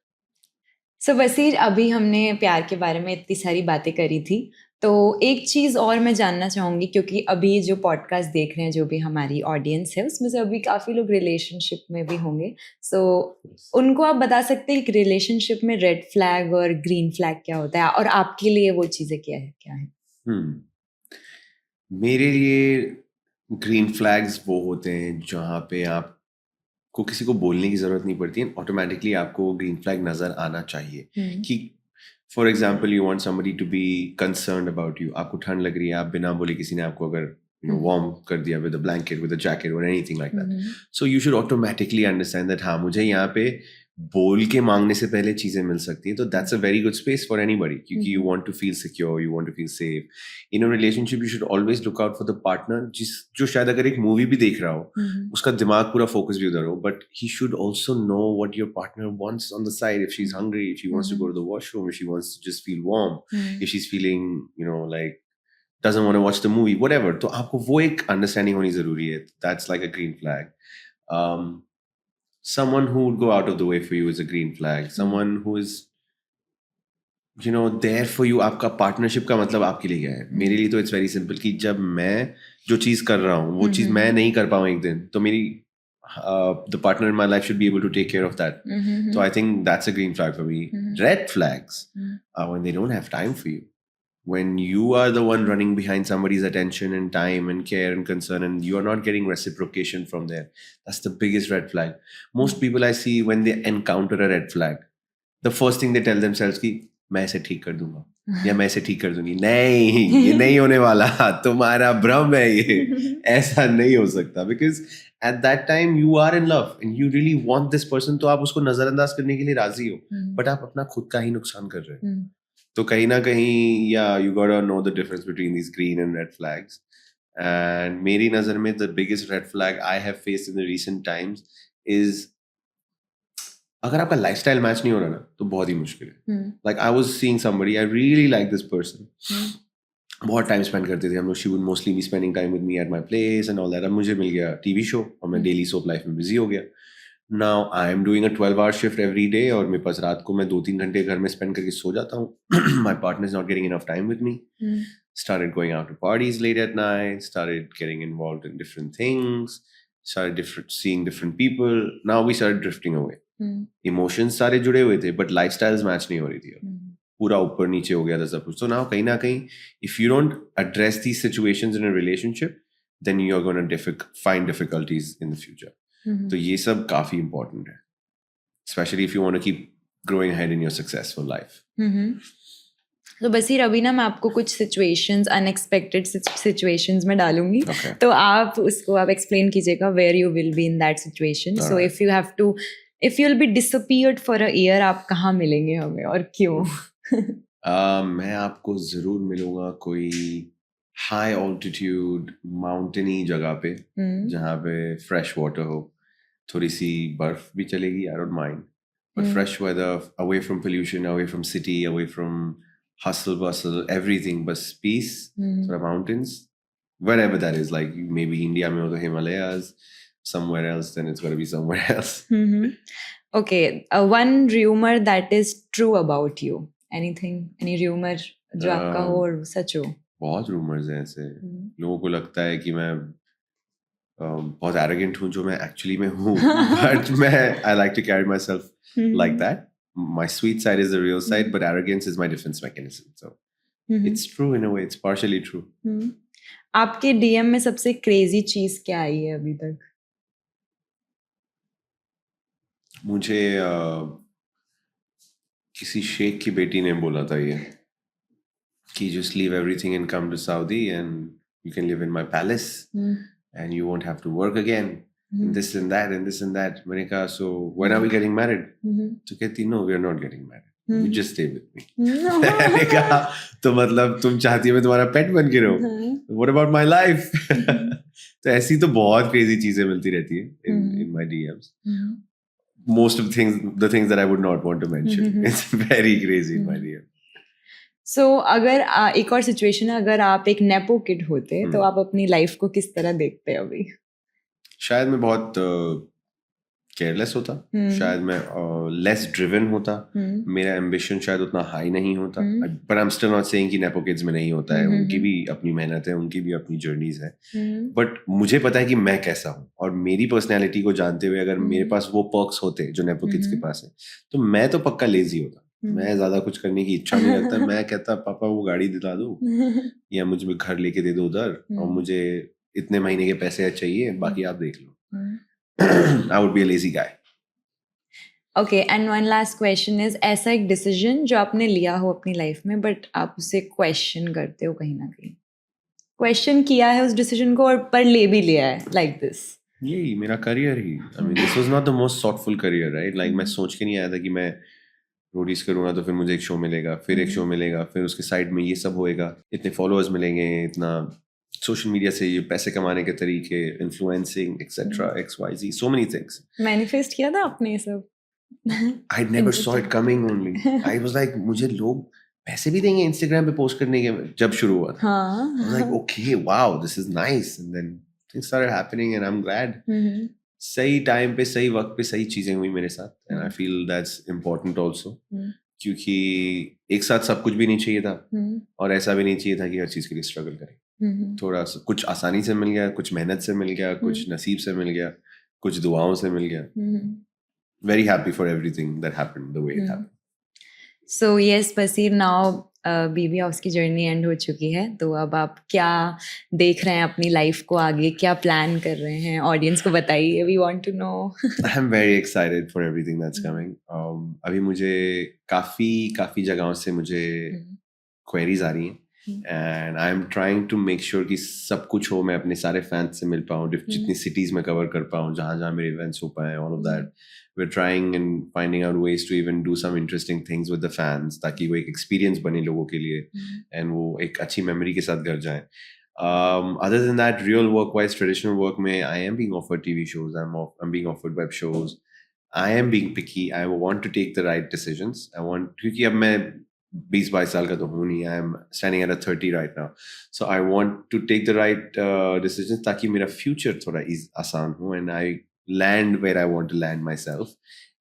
So Baseer, अभी हमने प्यार के बारे में इतनी सारी बातें करी थी, तो एक चीज़ और मैं जानना चाहूँगी, क्योंकि अभी जो पॉडकास्ट देख रहे हैं जो भी हमारी ऑडियंस है उसमें से अभी काफ़ी लोग रिलेशनशिप में भी होंगे, सो उनको आप बता सकते हैं कि रिलेशनशिप में रेड फ्लैग और ग्रीन फ्लैग क्या होता है, और आपके लिए वो चीज़ें क्या है? मेरे लिए ग्रीन फ्लैग्स वो होते हैं जहाँ पे आपको किसी को बोलने की ज़रूरत नहीं पड़ती है, ऑटोमेटिकली आपको ग्रीन फ्लैग नज़र आना चाहिए कि for example you want somebody to be concerned about you, आपको ठंड लग रही है, आप बिना बोले किसी ने आपको अगर वार्म कर दिया with a blanket, with a jacket और anything like that, so you should automatically understand that हाँ मुझे यहाँ पे बोल के मांगने से पहले चीजें मिल सकती हैं, तो that's a very good space for anybody, क्योंकि you want to feel secure, you want to feel safe in a relationship. You should always look out for the partner जो शायद अगर एक मूवी भी देख रहा हो उसका दिमाग पूरा फोकस भी उधर हो, but he should also know what your partner wants on the side, if she is hungry, if she wants to go to the washroom, if she wants to just feel warm, if she is feeling like doesn't want to watch the movie, whatever, तो आपको वो एक अंडरस्टैंडिंग होनी जरूरी है. That's like a green flag. Someone who would go out of the way for you is a green flag. Someone who is there for you. आपका पार्टनरशिप का मतलब आपके लिए क्या है? मेरे लिए तो इट्स वेरी सिंपल कि जब मैं जो चीज कर रहा हूँ वो चीज मैं नहीं कर पाऊँ एक दिन, तो मेरी the partner in my life should be able to take care of that. So I think that's a green flag for me. Red flags are when they don't have time for you. When you are the one running behind somebody's attention and time and care and concern, and you are not getting reciprocation from there, that's the biggest red flag. Most people I see, when they encounter a red flag, the first thing they tell themselves कि मैं इसे ठीक कर दूंगा या मैं इसे ठीक कर दूंगी. नहीं, ये नहीं होने वाला, तुम्हारा भ्रम है ये, ऐसा नहीं हो सकता. Because at that time you are in love and you really want this person, तो आप उसको नजरअंदाज करने के लिए राजी हो, but आप अपना खुद का ही नुकसान कर रहे हो. तो कहीं ना कहीं you gotta know the difference between these green and red flags. And मेरी नजर में the biggest red flag I have faced in the recent times is अगर आपका lifestyle match नहीं हो रहा ना तो बहुत ही मुश्किल है. Like I was seeing somebody, I really like this person. बहुत टाइम स्पेंड करते थे हम लोग. She would mostly be spending time with me at my place and all that. अब मुझे मिल गया टीवी शो और मैं डेली सोप लाइफ में बिजी हो गया. Now I am doing a 12-hour shift every day और मेरे पास रात को मैं 2-3 घंटे घर में स्पेंड करके सो जाता हूँ. My partner is not getting enough time with me. Started going out to parties late at night, started getting involved in different things, started seeing different people. Now we started drifting away. Emotions सारे जुड़े हुए थे but lifestyles match नहीं हो रही थी. पूरा ऊपर नीचे हो गया था सब कुछ. So now कहीं ना कहीं if you don't address these situations in a relationship, then you are going to find difficulties in the future. तो ये सब काफी important है, especially if you want to keep growing ahead in your successful life. तो बसीर, अभी ना मैं आपको कुछ सिचुएशंस, अनएक्सपेक्टेड सिचुएशंस में डालूंगी. तो आप उसको एक्सप्लेन कीजिएगा where you will be in that situation. So if you will be disappeared for a year, आप कहाँ मिलेंगे हमें और क्यों? मैं आपको जरूर मिलूंगा कोई हाई ऑल्टीट्यूड माउंटेनी जगह पे जहाँ पे फ्रेश वाटर हो, थोड़ी सी बर्फ भी चलेगी, I don't mind, but fresh weather, away from pollution, away from city, away from hustle bustle, everything, but peace, sort of mountains, wherever that is. Like maybe India mein ho to Himalayas, somewhere else then it's going to be somewhere else. Okay, one rumor that is true about you. Anything, any rumor जो आपका हो और सच हो? बहुत rumors हैं ऐसे. लोगों को लगता है कि मैं बहुत arrogant हूँ, जो मैं actually में हूँ, but I like to carry myself like that. My sweet side is the real side, but arrogance is my defense mechanism. So it's true in a way. It's partially true. आपके DM में सबसे crazy चीज क्या आई है अभी तक? मुझे किसी शेख की बेटी ने बोला था ये कि just leave everything and come to Saudi and you can live in my palace and you won't have to work again. And this and that and this and that. मैंने कहा, so when are we getting married? तो कहती, no, we are not getting married. you just stay with me. मैंने कहा तो मतलब तुम चाहती हो मैं तुम्हारा पेट बन के रहूं? What about my life? तो ऐसी तो बहुत crazy चीजें मिलती रहती है in my DMs. Most of the things that I would not want to mention. It's very crazy in my DM. So अगर एक और सिचुएशन है, अगर आप एक नेपो किड होते तो आप अपनी लाइफ को किस तरह देखते हैं अभी? शायद मैं बहुत केयरलेस होता, शायद मैं लेस ड्रिवन होता, मेरा एम्बिशन शायद उतना हाई नहीं होता, but I am still not saying कि नेपो किड्स में नहीं होता है, उनकी भी अपनी मेहनत है, उनकी भी अपनी जर्नीज है, बट मुझे पता है कि मैं कैसा हूँ और मेरी पर्सनैलिटी को जानते हुए अगर मेरे पास वो पर्क्स होते जो नेपो किड्स के पास है तो मैं तो पक्का लेजी होता, मैं ज्यादा कुछ करने की इच्छा नहीं रखता, मैं कहता पापा वो गाड़ी दिला दो या मुझे घर लेके दे दो उधर और मुझे इतने महीने के पैसे चाहिए, बाकी आप देख लो. I would be a lazy guy. Okay, and one last question is, ऐसा एक डिसीजन जो आपने लिया हो अपनी लाइफ में बट आप उसे क्वेश्चन करते हो कहीं ना कहीं, क्वेश्चन किया है उस डिसीजन को और पर ले भी लिया है, like this? यही मेरा career he, I mean this was not the most thoughtful career, right? Like मैं सोच के नहीं आया था कि मैं रोडीज करूँगा तो फिर मुझे एक शो मिलेगा, फिर एक शो मिलेगा, फिर उसके साइड में ये सब होएगा, इतने फॉलोअर्स मिलेंगे, इतना सोशल मीडिया से ये पैसे कमाने के तरीके, influencing etcetera, XYZ, so many things. Manifest किया था आपने ये सब? I never saw it coming only. I was like मुझे लोग पैसे भी देंगे इंस्टाग्राम पे पोस्ट करने के, जब शुरू हुआ था. I was like okay, wow, this is nice, and then things started happening and I'm glad. सही टाइम पे सही वक्त पे सही चीजें हुई मेरे साथ, and I feel that's important also. क्योंकि एक साथ सब कुछ भी नहीं चाहिए था और ऐसा भी नहीं चाहिए था कि हर चीज के लिए स्ट्रगल करें. थोड़ा सा कुछ आसानी से मिल गया, कुछ मेहनत से मिल गया, कुछ नसीब से मिल गया, कुछ दुआओं से मिल गया. Very happy for everything that happened the way it happened. So yes, Basir, now BB House की जर्नी एंड हो चुकी है, तो अब आप क्या देख रहे हैं अपनी लाइफ को आगे, क्या प्लान कर रहे हैं, ऑडियंस को बताइए, we want to know. I'm very excited for everything that's coming. अभी मुझे काफी जगहों से मुझे क्वेरीज आ रही हैं and I'm trying to make sure कि सब कुछ हो, मैं अपने सारे फैंस से मिल पाऊँ, जितनी सिटीज में कवर कर पाऊँ, जहाँ मेरे इवेंट्स हो पाए, all of that. We're trying and finding out ways to even do some interesting things with the fans ताकि वो एक experience बने लोगों के लिए and वो एक अच्छी memory के साथ घर जाए. Other than that, real work-wise, traditional work में I am being offered TV shows, I'm being offered web shows. I am being picky. I want to take the right decisions. क्योंकि अब मैं 20-22 साल का तो हूँ नहीं, I am standing at a 30 right now. So I want to take the right decisions ताकि मेरा future थोड़ा आसान हो and I land where I want to land myself.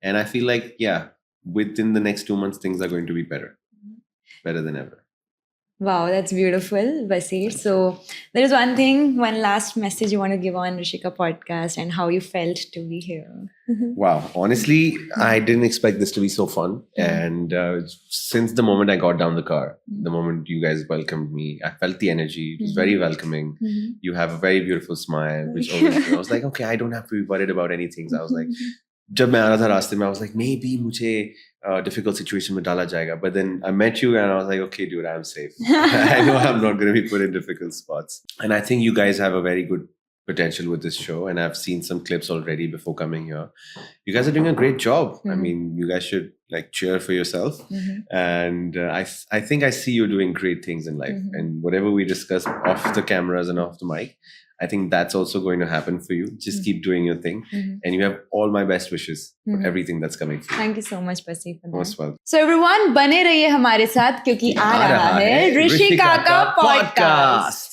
And I feel like, yeah, within the next 2 months, things are going to be better than ever. Wow, that's beautiful, Basir. So there is one last message you want to give on Rishika podcast and how you felt to be here. Wow, honestly, I didn't expect this to be so fun. And since the moment I got down the car, the moment you guys welcomed me, I felt the energy. It was very welcoming. You have a very beautiful smile, which always, I was like, okay, I don't have to be worried about anything. So I was like, जब मैं आ रहा था रास्ते में, I was like, maybe मुझे difficult situation में डाला जाएगा. But then I met you and I was like, okay, dude, I'm safe. I know I'm not going to be put in difficult spots. And I think you guys have a very good potential with this show. And I've seen some clips already before coming here. You guys are doing a great job. I mean, you guys should like cheer for yourself. And I think I see you doing great things in life. And whatever we discuss off the cameras and off the mic, I think that's also going to happen for you. Just keep doing your thing. And you have all my best wishes for everything that's coming for you. Thank you so much, Basir, for that. Most welcome. So everyone, बने रहिए हमारे साथ क्योंकि आ रहा है ऋषिका का podcast.